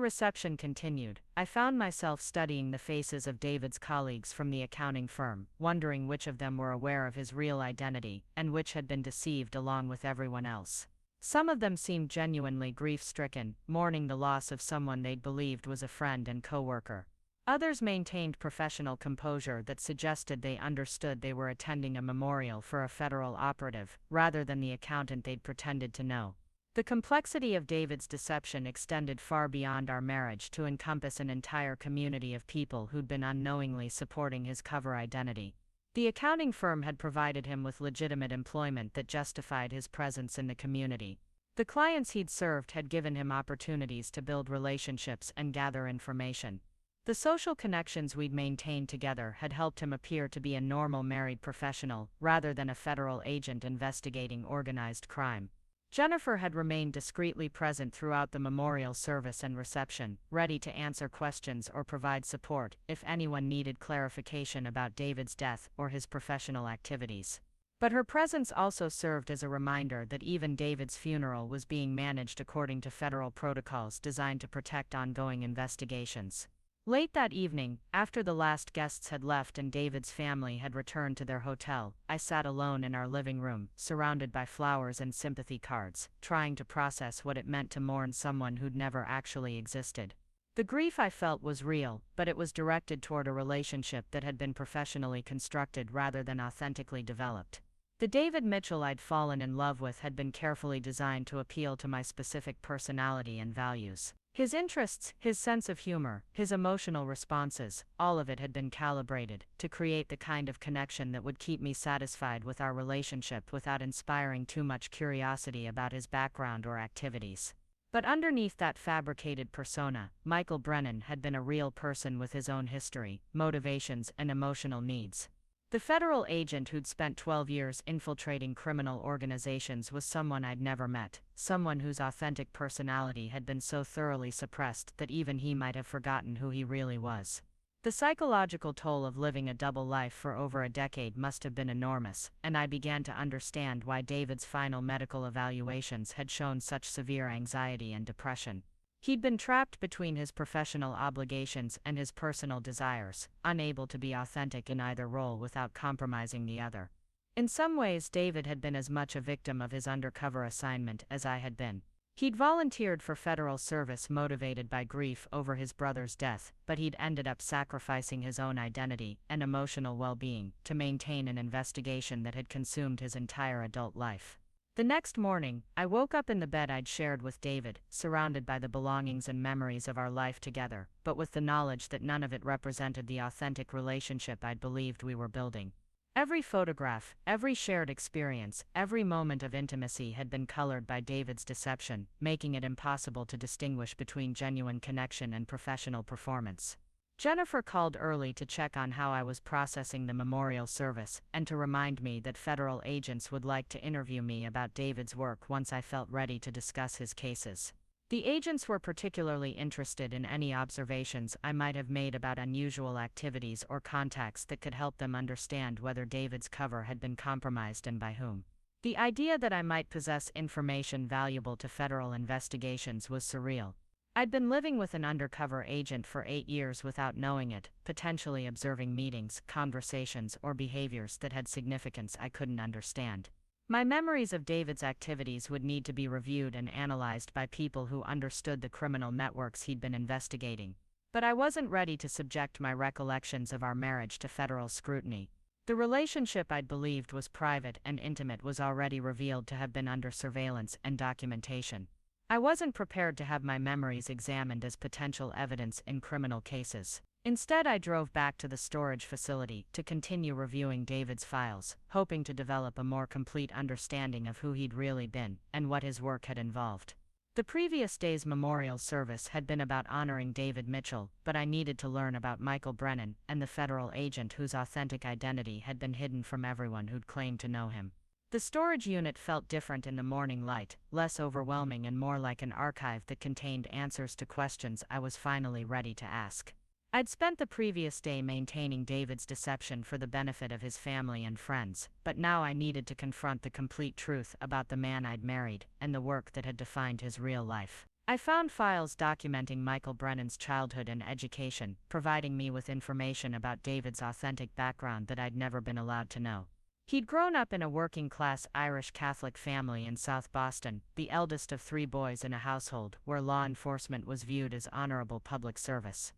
reception continued, I found myself studying the faces of David's colleagues from the accounting firm, wondering which of them were aware of his real identity, and which had been deceived along with everyone else. Some of them seemed genuinely grief-stricken, mourning the loss of someone they'd believed was a friend and coworker. Others maintained professional composure that suggested they understood they were attending a memorial for a federal operative, rather than the accountant they'd pretended to know. The complexity of David's deception extended far beyond our marriage to encompass an entire community of people who'd been unknowingly supporting his cover identity. The accounting firm had provided him with legitimate employment that justified his presence in the community. The clients he'd served had given him opportunities to build relationships and gather information. The social connections we'd maintained together had helped him appear to be a normal married professional, rather than a federal agent investigating organized crime. Jennifer had remained discreetly present throughout the memorial service and reception, ready to answer questions or provide support if anyone needed clarification about David's death or his professional activities. But her presence also served as a reminder that even David's funeral was being managed according to federal protocols designed to protect ongoing investigations. Late that evening, after the last guests had left and David's family had returned to their hotel, I sat alone in our living room, surrounded by flowers and sympathy cards, trying to process what it meant to mourn someone who'd never actually existed. The grief I felt was real, but it was directed toward a relationship that had been professionally constructed rather than authentically developed. The David Mitchell I'd fallen in love with had been carefully designed to appeal to my specific personality and values. His interests, his sense of humor, his emotional responses, all of it had been calibrated to create the kind of connection that would keep me satisfied with our relationship without inspiring too much curiosity about his background or activities. But underneath that fabricated persona, Michael Brennan had been a real person with his own history, motivations, and emotional needs. The federal agent who'd spent 12 years infiltrating criminal organizations was someone I'd never met, someone whose authentic personality had been so thoroughly suppressed that even he might have forgotten who he really was. The psychological toll of living a double life for over a decade must have been enormous, and I began to understand why David's final medical evaluations had shown such severe anxiety and depression. He'd been trapped between his professional obligations and his personal desires, unable to be authentic in either role without compromising the other. In some ways, David had been as much a victim of his undercover assignment as I had been. He'd volunteered for federal service motivated by grief over his brother's death, but he'd ended up sacrificing his own identity and emotional well-being to maintain an investigation that had consumed his entire adult life. The next morning, I woke up in the bed I'd shared with David, surrounded by the belongings and memories of our life together, but with the knowledge that none of it represented the authentic relationship I'd believed we were building. Every photograph, every shared experience, every moment of intimacy had been colored by David's deception, making it impossible to distinguish between genuine connection and professional performance. Jennifer called early to check on how I was processing the memorial service, and to remind me that federal agents would like to interview me about David's work once I felt ready to discuss his cases. The agents were particularly interested in any observations I might have made about unusual activities or contacts that could help them understand whether David's cover had been compromised and by whom. The idea that I might possess information valuable to federal investigations was surreal. I'd been living with an undercover agent for 8 years without knowing it, potentially observing meetings, conversations, or behaviors that had significance I couldn't understand. My memories of David's activities would need to be reviewed and analyzed by people who understood the criminal networks he'd been investigating. But I wasn't ready to subject my recollections of our marriage to federal scrutiny. The relationship I'd believed was private and intimate was already revealed to have been under surveillance and documentation. I wasn't prepared to have my memories examined as potential evidence in criminal cases. Instead, I drove back to the storage facility to continue reviewing David's files, hoping to develop a more complete understanding of who he'd really been and what his work had involved. The previous day's memorial service had been about honoring David Mitchell, but I needed to learn about Michael Brennan and the federal agent whose authentic identity had been hidden from everyone who'd claimed to know him. The storage unit felt different in the morning light, less overwhelming and more like an archive that contained answers to questions I was finally ready to ask. I'd spent the previous day maintaining David's deception for the benefit of his family and friends, but now I needed to confront the complete truth about the man I'd married and the work that had defined his real life. I found files documenting Michael Brennan's childhood and education, providing me with information about David's authentic background that I'd never been allowed to know. He'd grown up in a working-class Irish Catholic family in South Boston, the eldest of 3 boys in a household where law enforcement was viewed as honorable public service.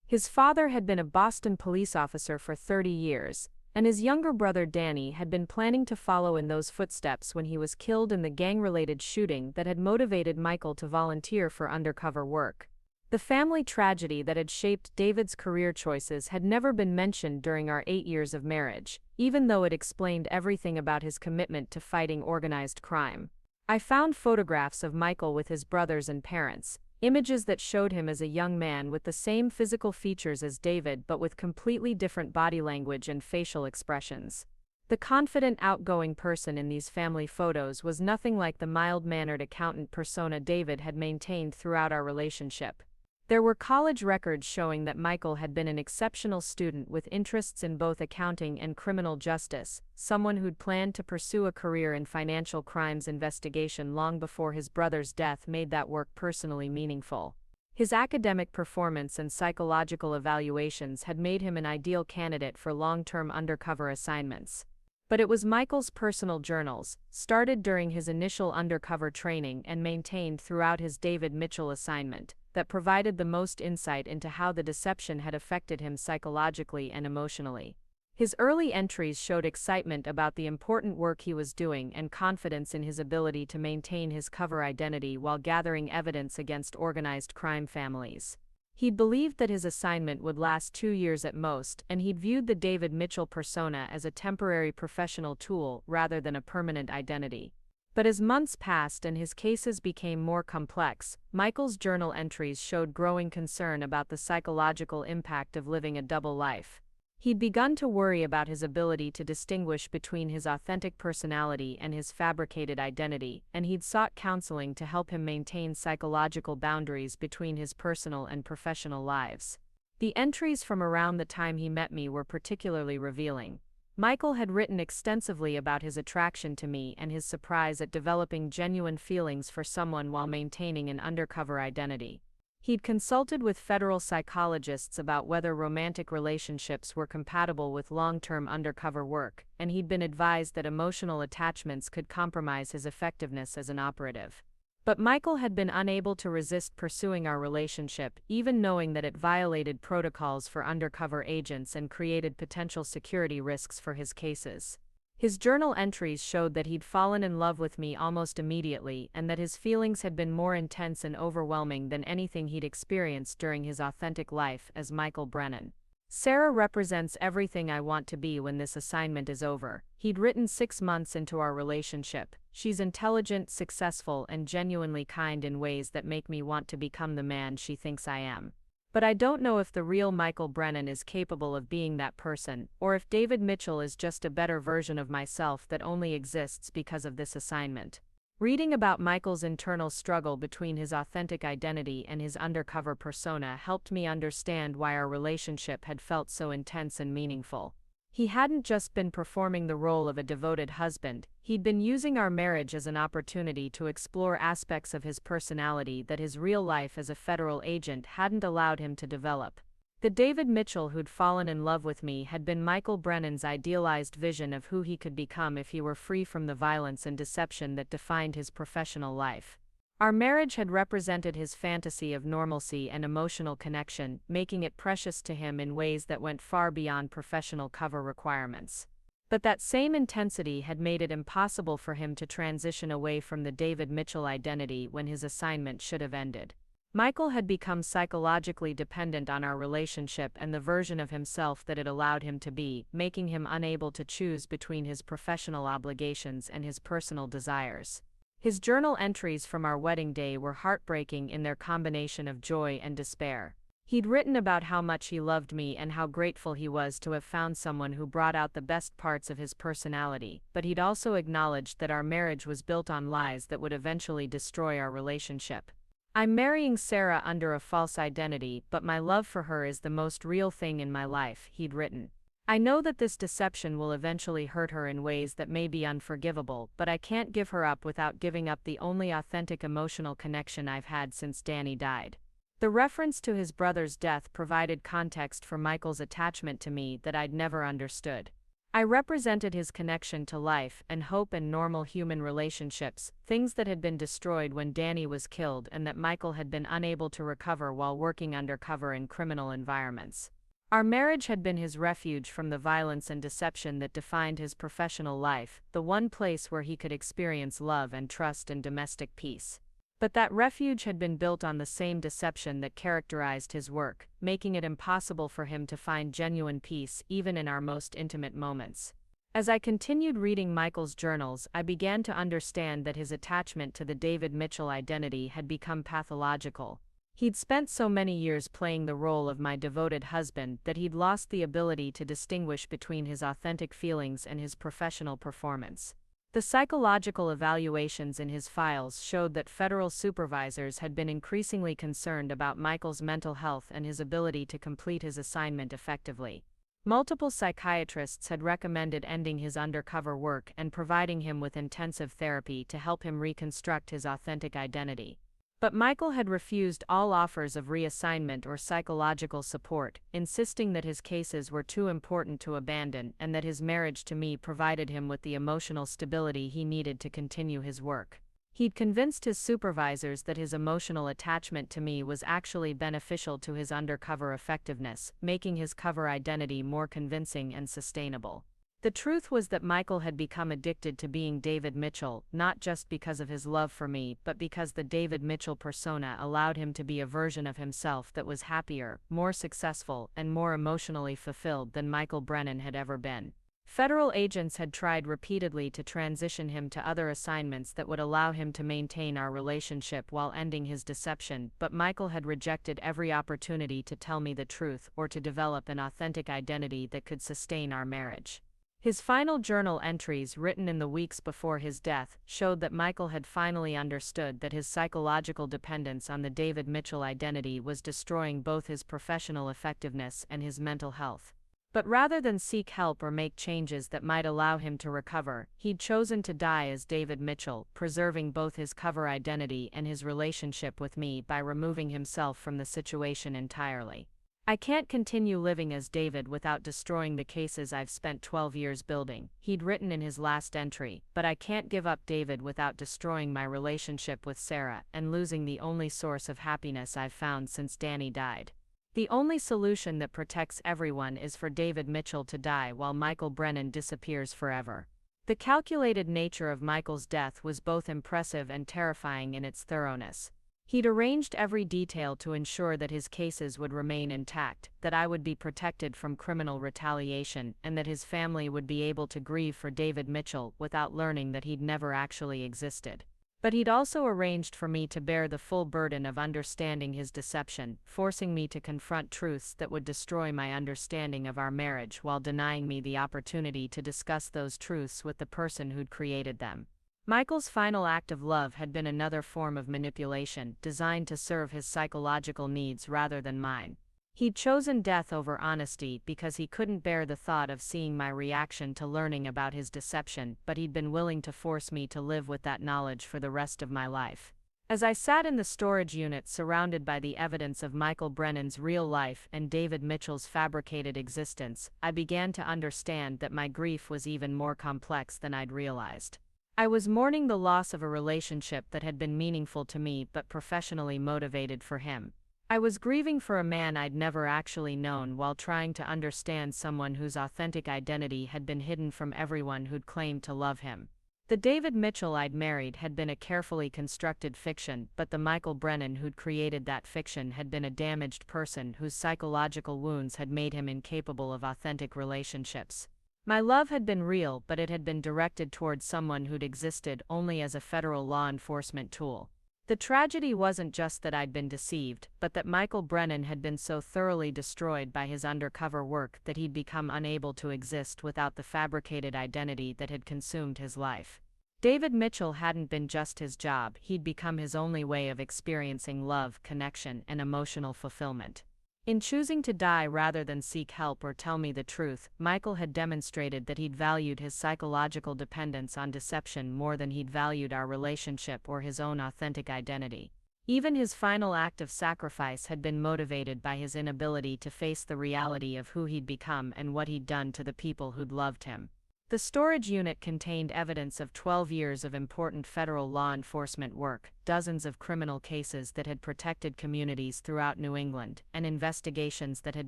His father had been a Boston police officer for 30 years, and his younger brother Danny had been planning to follow in those footsteps when he was killed in the gang-related shooting that had motivated Michael to volunteer for undercover work. The family tragedy that had shaped David's career choices had never been mentioned during our 8 years of marriage, even though it explained everything about his commitment to fighting organized crime. I found photographs of Michael with his brothers and parents, images that showed him as a young man with the same physical features as David but with completely different body language and facial expressions. The confident, outgoing person in these family photos was nothing like the mild-mannered accountant persona David had maintained throughout our relationship. There were college records showing that Michael had been an exceptional student with interests in both accounting and criminal justice, someone who'd planned to pursue a career in financial crimes investigation long before his brother's death made that work personally meaningful. His academic performance and psychological evaluations had made him an ideal candidate for long-term undercover assignments. But it was Michael's personal journals, started during his initial undercover training and maintained throughout his David Mitchell assignment, that provided the most insight into how the deception had affected him psychologically and emotionally. His early entries showed excitement about the important work he was doing and confidence in his ability to maintain his cover identity while gathering evidence against organized crime families. He'd believed that his assignment would last 2 years at most, and he'd viewed the David Mitchell persona as a temporary professional tool rather than a permanent identity. But as months passed and his cases became more complex, Michael's journal entries showed growing concern about the psychological impact of living a double life. He'd begun to worry about his ability to distinguish between his authentic personality and his fabricated identity, and he'd sought counseling to help him maintain psychological boundaries between his personal and professional lives. The entries from around the time he met me were particularly revealing. Michael had written extensively about his attraction to me and his surprise at developing genuine feelings for someone while maintaining an undercover identity. He'd consulted with federal psychologists about whether romantic relationships were compatible with long-term undercover work, and he'd been advised that emotional attachments could compromise his effectiveness as an operative. But Michael had been unable to resist pursuing our relationship, even knowing that it violated protocols for undercover agents and created potential security risks for his cases. His journal entries showed that he'd fallen in love with me almost immediately and that his feelings had been more intense and overwhelming than anything he'd experienced during his authentic life as Michael Brennan. Sarah represents everything I want to be when this assignment is over, he'd written 6 months into our relationship. She's intelligent, successful, and genuinely kind in ways that make me want to become the man she thinks I am. But I don't know if the real Michael Brennan is capable of being that person, or if David Mitchell is just a better version of myself that only exists because of this assignment. Reading about Michael's internal struggle between his authentic identity and his undercover persona helped me understand why our relationship had felt so intense and meaningful. He hadn't just been performing the role of a devoted husband, he'd been using our marriage as an opportunity to explore aspects of his personality that his real life as a federal agent hadn't allowed him to develop. The David Mitchell who'd fallen in love with me had been Michael Brennan's idealized vision of who he could become if he were free from the violence and deception that defined his professional life. Our marriage had represented his fantasy of normalcy and emotional connection, making it precious to him in ways that went far beyond professional cover requirements. But that same intensity had made it impossible for him to transition away from the David Mitchell identity when his assignment should have ended. Michael had become psychologically dependent on our relationship and the version of himself that it allowed him to be, making him unable to choose between his professional obligations and his personal desires. His journal entries from our wedding day were heartbreaking in their combination of joy and despair. He'd written about how much he loved me and how grateful he was to have found someone who brought out the best parts of his personality, but he'd also acknowledged that our marriage was built on lies that would eventually destroy our relationship. I'm marrying Sarah under a false identity, but my love for her is the most real thing in my life, he'd written. I know that this deception will eventually hurt her in ways that may be unforgivable, but I can't give her up without giving up the only authentic emotional connection I've had since Danny died. The reference to his brother's death provided context for Michael's attachment to me that I'd never understood. I represented his connection to life and hope and normal human relationships, things that had been destroyed when Danny was killed and that Michael had been unable to recover while working undercover in criminal environments. Our marriage had been his refuge from the violence and deception that defined his professional life, the one place where he could experience love and trust and domestic peace. But that refuge had been built on the same deception that characterized his work, making it impossible for him to find genuine peace even in our most intimate moments. As I continued reading Michael's journals, I began to understand that his attachment to the David Mitchell identity had become pathological. He'd spent so many years playing the role of my devoted husband that he'd lost the ability to distinguish between his authentic feelings and his professional performance. The psychological evaluations in his files showed that federal supervisors had been increasingly concerned about Michael's mental health and his ability to complete his assignment effectively. Multiple psychiatrists had recommended ending his undercover work and providing him with intensive therapy to help him reconstruct his authentic identity. But Michael had refused all offers of reassignment or psychological support, insisting that his cases were too important to abandon and that his marriage to me provided him with the emotional stability he needed to continue his work. He'd convinced his supervisors that his emotional attachment to me was actually beneficial to his undercover effectiveness, making his cover identity more convincing and sustainable. The truth was that Michael had become addicted to being David Mitchell, not just because of his love for me, but because the David Mitchell persona allowed him to be a version of himself that was happier, more successful, and more emotionally fulfilled than Michael Brennan had ever been. Federal agents had tried repeatedly to transition him to other assignments that would allow him to maintain our relationship while ending his deception, but Michael had rejected every opportunity to tell me the truth or to develop an authentic identity that could sustain our marriage. His final journal entries, written in the weeks before his death, showed that Michael had finally understood that his psychological dependence on the David Mitchell identity was destroying both his professional effectiveness and his mental health. But rather than seek help or make changes that might allow him to recover, he'd chosen to die as David Mitchell, preserving both his cover identity and his relationship with me by removing himself from the situation entirely. I can't continue living as David without destroying the cases I've spent 12 years building, he'd written in his last entry, but I can't give up David without destroying my relationship with Sarah and losing the only source of happiness I've found since Danny died. The only solution that protects everyone is for David Mitchell to die while Michael Brennan disappears forever. The calculated nature of Michael's death was both impressive and terrifying in its thoroughness. He'd arranged every detail to ensure that his cases would remain intact, that I would be protected from criminal retaliation, and that his family would be able to grieve for David Mitchell without learning that he'd never actually existed. But he'd also arranged for me to bear the full burden of understanding his deception, forcing me to confront truths that would destroy my understanding of our marriage while denying me the opportunity to discuss those truths with the person who'd created them. Michael's final act of love had been another form of manipulation, designed to serve his psychological needs rather than mine. He'd chosen death over honesty because he couldn't bear the thought of seeing my reaction to learning about his deception, but he'd been willing to force me to live with that knowledge for the rest of my life. As I sat in the storage unit surrounded by the evidence of Michael Brennan's real life and David Mitchell's fabricated existence, I began to understand that my grief was even more complex than I'd realized. I was mourning the loss of a relationship that had been meaningful to me but professionally motivated for him. I was grieving for a man I'd never actually known while trying to understand someone whose authentic identity had been hidden from everyone who'd claimed to love him. The David Mitchell I'd married had been a carefully constructed fiction, but the Michael Brennan who'd created that fiction had been a damaged person whose psychological wounds had made him incapable of authentic relationships. My love had been real, but it had been directed towards someone who'd existed only as a federal law enforcement tool. The tragedy wasn't just that I'd been deceived, but that Michael Brennan had been so thoroughly destroyed by his undercover work that he'd become unable to exist without the fabricated identity that had consumed his life. David Mitchell hadn't been just his job, he'd become his only way of experiencing love, connection, and emotional fulfillment. In choosing to die rather than seek help or tell me the truth, Michael had demonstrated that he'd valued his psychological dependence on deception more than he'd valued our relationship or his own authentic identity. Even his final act of sacrifice had been motivated by his inability to face the reality of who he'd become and what he'd done to the people who'd loved him. The storage unit contained evidence of 12 years of important federal law enforcement work, dozens of criminal cases that had protected communities throughout New England, and investigations that had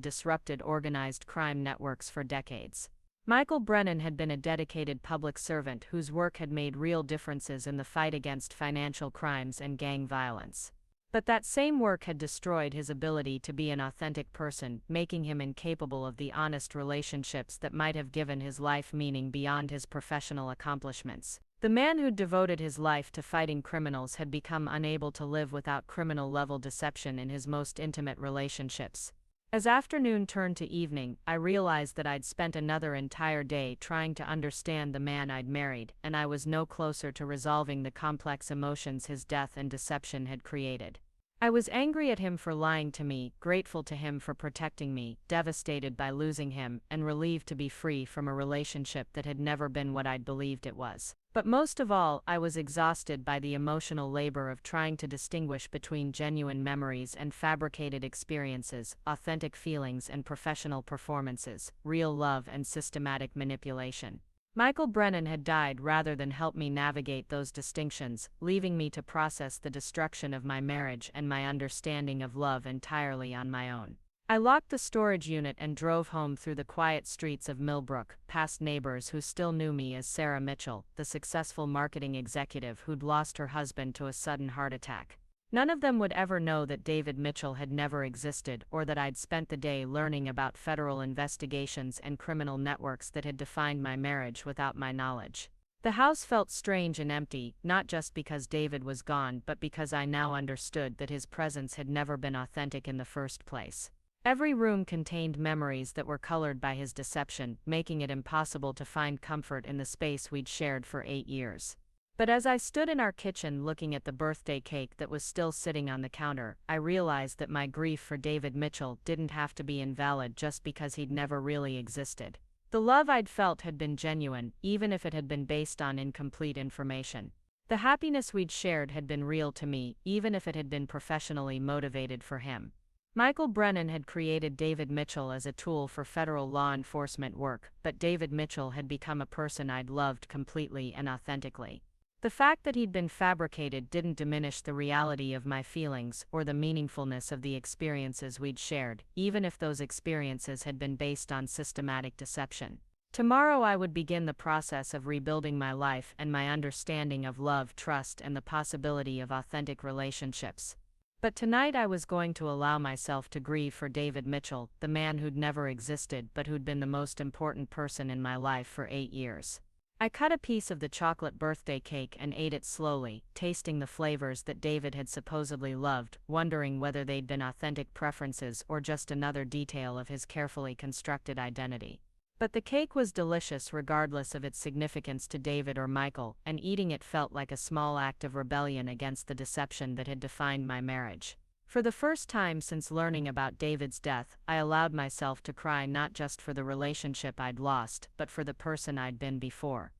disrupted organized crime networks for decades. Michael Brennan had been a dedicated public servant whose work had made real differences in the fight against financial crimes and gang violence. But that same work had destroyed his ability to be an authentic person, making him incapable of the honest relationships that might have given his life meaning beyond his professional accomplishments. The man who'd devoted his life to fighting criminals had become unable to live without criminal-level deception in his most intimate relationships. As afternoon turned to evening, I realized that I'd spent another entire day trying to understand the man I'd married, and I was no closer to resolving the complex emotions his death and deception had created. I was angry at him for lying to me, grateful to him for protecting me, devastated by losing him, and relieved to be free from a relationship that had never been what I'd believed it was. But most of all, I was exhausted by the emotional labor of trying to distinguish between genuine memories and fabricated experiences, authentic feelings and professional performances, real love and systematic manipulation. Michael Brennan had died rather than help me navigate those distinctions, leaving me to process the destruction of my marriage and my understanding of love entirely on my own. I locked the storage unit and drove home through the quiet streets of Millbrook, past neighbors who still knew me as Sarah Mitchell, the successful marketing executive who'd lost her husband to a sudden heart attack. None of them would ever know that David Mitchell had never existed or that I'd spent the day learning about federal investigations and criminal networks that had defined my marriage without my knowledge. The house felt strange and empty, not just because David was gone but because I now understood that his presence had never been authentic in the first place. Every room contained memories that were colored by his deception, making it impossible to find comfort in the space we'd shared for 8 years. But as I stood in our kitchen looking at the birthday cake that was still sitting on the counter, I realized that my grief for David Mitchell didn't have to be invalid just because he'd never really existed. The love I'd felt had been genuine, even if it had been based on incomplete information. The happiness we'd shared had been real to me, even if it had been professionally motivated for him. Michael Brennan had created David Mitchell as a tool for federal law enforcement work, but David Mitchell had become a person I'd loved completely and authentically. The fact that he'd been fabricated didn't diminish the reality of my feelings or the meaningfulness of the experiences we'd shared, even if those experiences had been based on systematic deception. Tomorrow I would begin the process of rebuilding my life and my understanding of love, trust, and the possibility of authentic relationships. But tonight I was going to allow myself to grieve for David Mitchell, the man who'd never existed but who'd been the most important person in my life for 8 years. I cut a piece of the chocolate birthday cake and ate it slowly, tasting the flavors that David had supposedly loved, wondering whether they'd been authentic preferences or just another detail of his carefully constructed identity. But the cake was delicious regardless of its significance to David or Michael, and eating it felt like a small act of rebellion against the deception that had defined my marriage. For the first time since learning about David's death, I allowed myself to cry not just for the relationship I'd lost, but for the person I'd been before.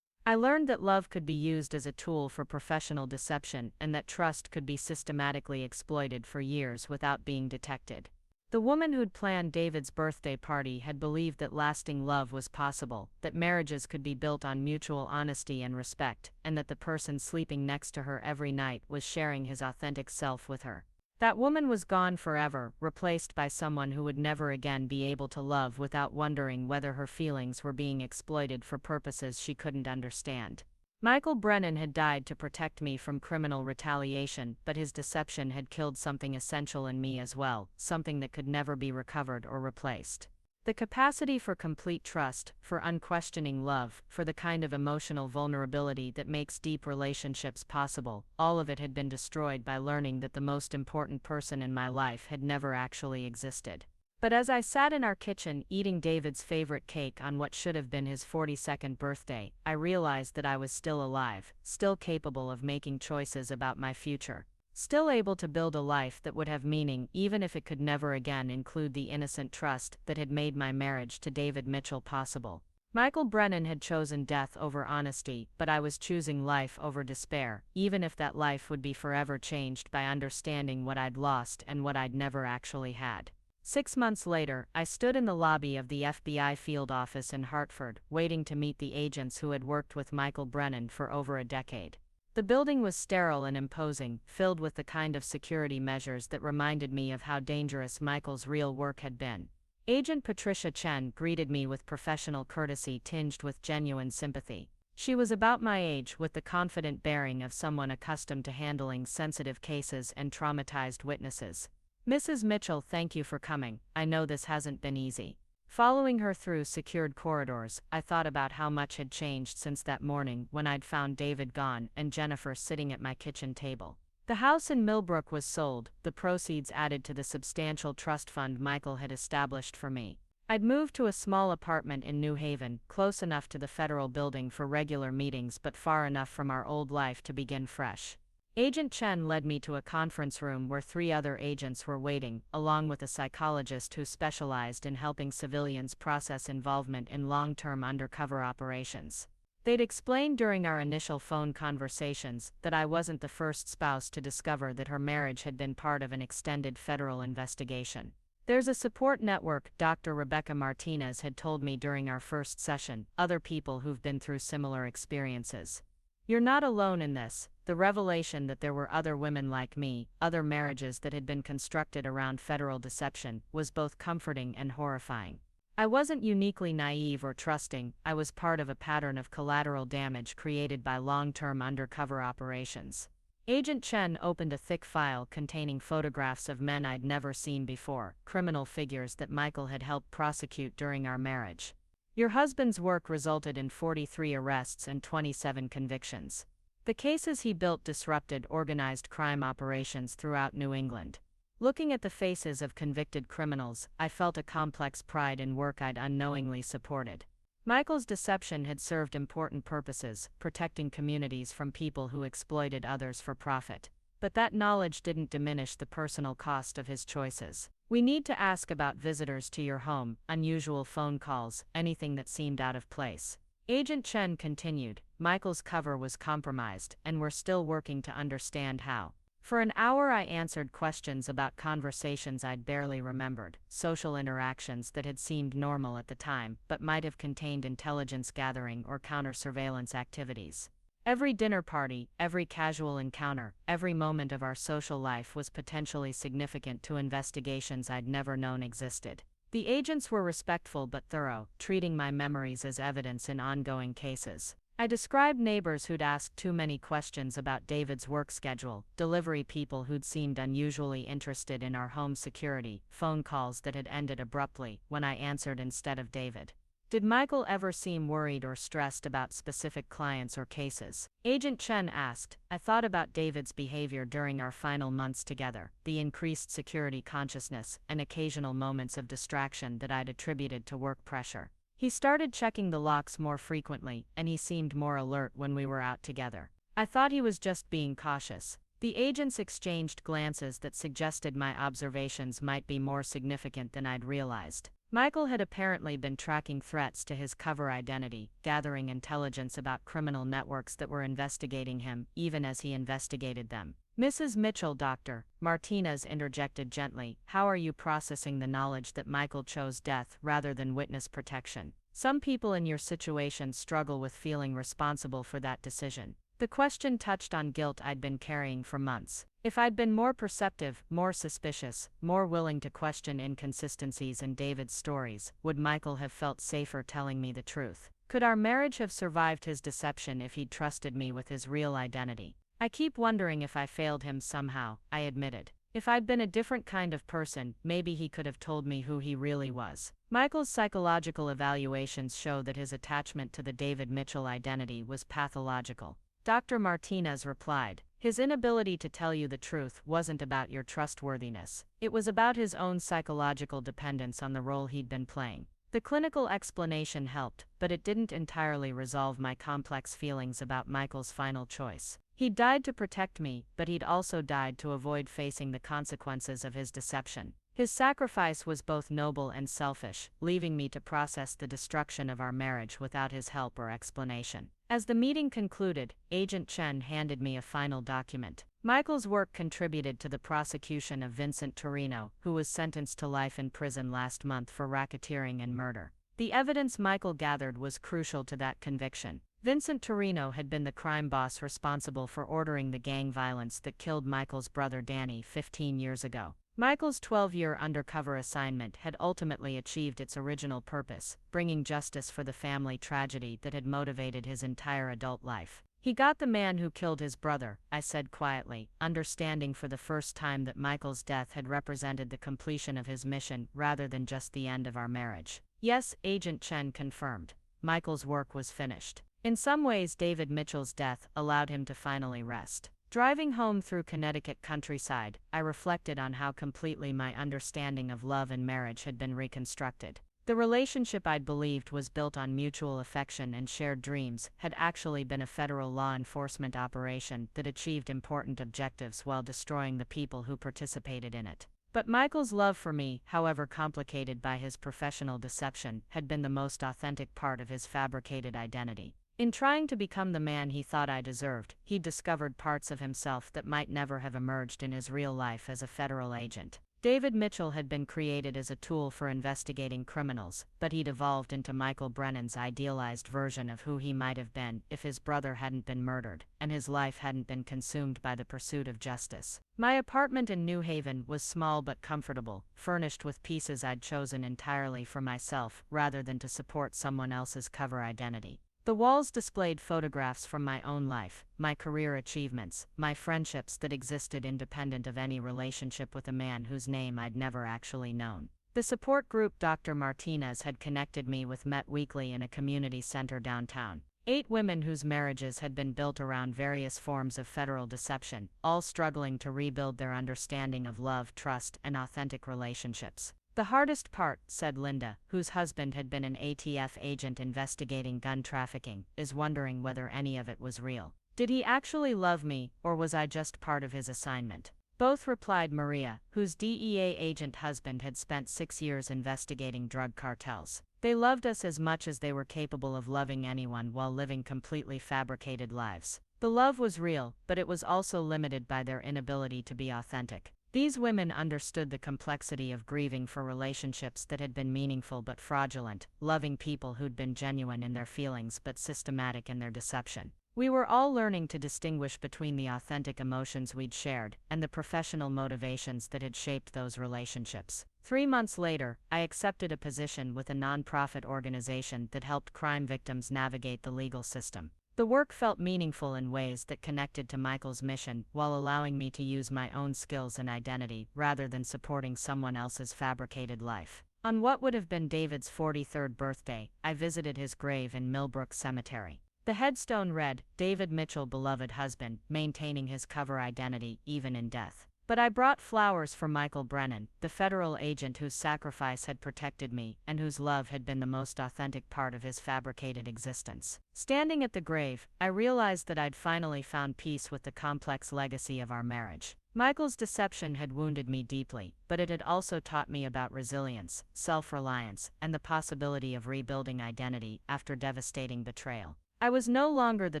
I learned that love could be used as a tool for professional deception and that trust could be systematically exploited for years without being detected. The woman who'd planned David's birthday party had believed that lasting love was possible, that marriages could be built on mutual honesty and respect, and that the person sleeping next to her every night was sharing his authentic self with her. That woman was gone forever, replaced by someone who would never again be able to love without wondering whether her feelings were being exploited for purposes she couldn't understand. Michael Brennan had died to protect me from criminal retaliation, but his deception had killed something essential in me as well, something that could never be recovered or replaced. The capacity for complete trust, for unquestioning love, for the kind of emotional vulnerability that makes deep relationships possible, all of it had been destroyed by learning that the most important person in my life had never actually existed. But as I sat in our kitchen eating David's favorite cake on what should have been his 42nd birthday, I realized that I was still alive, still capable of making choices about my future, still able to build a life that would have meaning even if it could never again include the innocent trust that had made my marriage to David Mitchell possible. Michael Brennan had chosen death over honesty, but I was choosing life over despair, even if that life would be forever changed by understanding what I'd lost and what I'd never actually had. 6 months later, I stood in the lobby of the FBI field office in Hartford, waiting to meet the agents who had worked with Michael Brennan for over a decade. The building was sterile and imposing, filled with the kind of security measures that reminded me of how dangerous Michael's real work had been. Agent Patricia Chen greeted me with professional courtesy tinged with genuine sympathy. She was about my age, with the confident bearing of someone accustomed to handling sensitive cases and traumatized witnesses. "Mrs. Mitchell, thank you for coming. I know this hasn't been easy." Following her through secured corridors, I thought about how much had changed since that morning when I'd found David gone and Jennifer sitting at my kitchen table. The house in Millbrook was sold, the proceeds added to the substantial trust fund Michael had established for me. I'd moved to a small apartment in New Haven, close enough to the federal building for regular meetings but far enough from our old life to begin fresh. Agent Chen led me to a conference room where 3 other agents were waiting, along with a psychologist who specialized in helping civilians process involvement in long-term undercover operations. They'd explained during our initial phone conversations that I wasn't the first spouse to discover that her marriage had been part of an extended federal investigation. "There's a support network," Dr. Rebecca Martinez had told me during our first session, "other people who've been through similar experiences. You're not alone in this." The revelation that there were other women like me, other marriages that had been constructed around federal deception, was both comforting and horrifying. I wasn't uniquely naive or trusting, I was part of a pattern of collateral damage created by long-term undercover operations. Agent Chen opened a thick file containing photographs of men I'd never seen before, criminal figures that Michael had helped prosecute during our marriage. "Your husband's work resulted in 43 arrests and 27 convictions. The cases he built disrupted organized crime operations throughout New England." Looking at the faces of convicted criminals, I felt a complex pride in work I'd unknowingly supported. Michael's deception had served important purposes, protecting communities from people who exploited others for profit. But that knowledge didn't diminish the personal cost of his choices. We need to ask about visitors to your home, unusual phone calls, anything that seemed out of place. Agent Chen continued, Michael's cover was compromised, and we're still working to understand how. For an hour I answered questions about conversations I'd barely remembered, social interactions that had seemed normal at the time but might have contained intelligence gathering or counter-surveillance activities. Every dinner party, every casual encounter, every moment of our social life was potentially significant to investigations I'd never known existed. The agents were respectful but thorough, treating my memories as evidence in ongoing cases. I described neighbors who'd asked too many questions about David's work schedule, delivery people who'd seemed unusually interested in our home security, phone calls that had ended abruptly when I answered instead of David. Did Michael ever seem worried or stressed about specific clients or cases? Agent Chen asked. I thought about David's behavior during our final months together, the increased security consciousness, and occasional moments of distraction that I'd attributed to work pressure. He started checking the locks more frequently, and he seemed more alert when we were out together. I thought he was just being cautious. The agents exchanged glances that suggested my observations might be more significant than I'd realized. Michael had apparently been tracking threats to his cover identity, gathering intelligence about criminal networks that were investigating him, even as he investigated them. Mrs. Mitchell, Dr. Martinez interjected gently, how are you processing the knowledge that Michael chose death rather than witness protection? Some people in your situation struggle with feeling responsible for that decision. The question touched on guilt I'd been carrying for months. If I'd been more perceptive, more suspicious, more willing to question inconsistencies in David's stories, would Michael have felt safer telling me the truth? Could our marriage have survived his deception if he'd trusted me with his real identity? I keep wondering if I failed him somehow, I admitted. If I'd been a different kind of person, maybe he could have told me who he really was. Michael's psychological evaluations show that his attachment to the David Mitchell identity was pathological. Dr. Martinez replied, his inability to tell you the truth wasn't about your trustworthiness. It was about his own psychological dependence on the role he'd been playing. The clinical explanation helped, but it didn't entirely resolve my complex feelings about Michael's final choice. He died to protect me, but he'd also died to avoid facing the consequences of his deception. His sacrifice was both noble and selfish, leaving me to process the destruction of our marriage without his help or explanation. As the meeting concluded, Agent Chen handed me a final document. Michael's work contributed to the prosecution of Vincent Torino, who was sentenced to life in prison last month for racketeering and murder. The evidence Michael gathered was crucial to that conviction. Vincent Torino had been the crime boss responsible for ordering the gang violence that killed Michael's brother Danny 15 years ago. Michael's 12-year undercover assignment had ultimately achieved its original purpose, bringing justice for the family tragedy that had motivated his entire adult life. He got the man who killed his brother, I said quietly, understanding for the first time that Michael's death had represented the completion of his mission rather than just the end of our marriage. Yes, Agent Chen confirmed. Michael's work was finished. In some ways, David Mitchell's death allowed him to finally rest. Driving home through Connecticut countryside, I reflected on how completely my understanding of love and marriage had been reconstructed. The relationship I'd believed was built on mutual affection and shared dreams had actually been a federal law enforcement operation that achieved important objectives while destroying the people who participated in it. But Michael's love for me, however complicated by his professional deception, had been the most authentic part of his fabricated identity. In trying to become the man he thought I deserved, he discovered parts of himself that might never have emerged in his real life as a federal agent. David Mitchell had been created as a tool for investigating criminals, but he'd evolved into Michael Brennan's idealized version of who he might have been if his brother hadn't been murdered, and his life hadn't been consumed by the pursuit of justice. My apartment in New Haven was small but comfortable, furnished with pieces I'd chosen entirely for myself rather than to support someone else's cover identity. The walls displayed photographs from my own life, my career achievements, my friendships that existed independent of any relationship with a man whose name I'd never actually known. The support group Dr. Martinez had connected me with met weekly in a community center downtown. 8 women whose marriages had been built around various forms of federal deception, all struggling to rebuild their understanding of love, trust, and authentic relationships. "The hardest part," said Linda, whose husband had been an ATF agent investigating gun trafficking, "is wondering whether any of it was real. Did he actually love me, or was I just part of his assignment?" "Both," replied Maria, whose DEA agent husband had spent 6 years investigating drug cartels. "They loved us as much as they were capable of loving anyone while living completely fabricated lives. The love was real, but it was also limited by their inability to be authentic." These women understood the complexity of grieving for relationships that had been meaningful but fraudulent, loving people who'd been genuine in their feelings but systematic in their deception. We were all learning to distinguish between the authentic emotions we'd shared and the professional motivations that had shaped those relationships. 3 months later, I accepted a position with a nonprofit organization that helped crime victims navigate the legal system. The work felt meaningful in ways that connected to Michael's mission while allowing me to use my own skills and identity rather than supporting someone else's fabricated life. On what would have been David's 43rd birthday, I visited his grave in Millbrook Cemetery. The headstone read, "David Mitchell, beloved husband, maintaining his cover identity even in death." But I brought flowers for Michael Brennan, the federal agent whose sacrifice had protected me and whose love had been the most authentic part of his fabricated existence. Standing at the grave, I realized that I'd finally found peace with the complex legacy of our marriage. Michael's deception had wounded me deeply, but it had also taught me about resilience, self-reliance, and the possibility of rebuilding identity after devastating betrayal. I was no longer the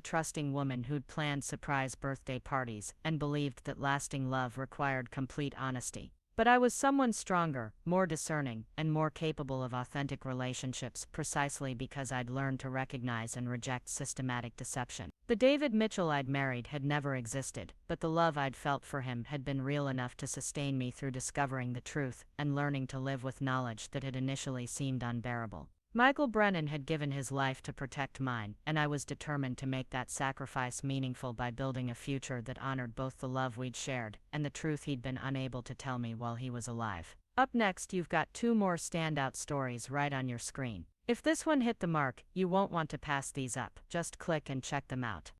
trusting woman who'd planned surprise birthday parties and believed that lasting love required complete honesty. But I was someone stronger, more discerning, and more capable of authentic relationships precisely because I'd learned to recognize and reject systematic deception. The David Mitchell I'd married had never existed, but the love I'd felt for him had been real enough to sustain me through discovering the truth and learning to live with knowledge that had initially seemed unbearable. Michael Brennan had given his life to protect mine, and I was determined to make that sacrifice meaningful by building a future that honored both the love we'd shared and the truth he'd been unable to tell me while he was alive. Up next, you've got 2 more standout stories right on your screen. If this one hit the mark, you won't want to pass these up. Just click and check them out.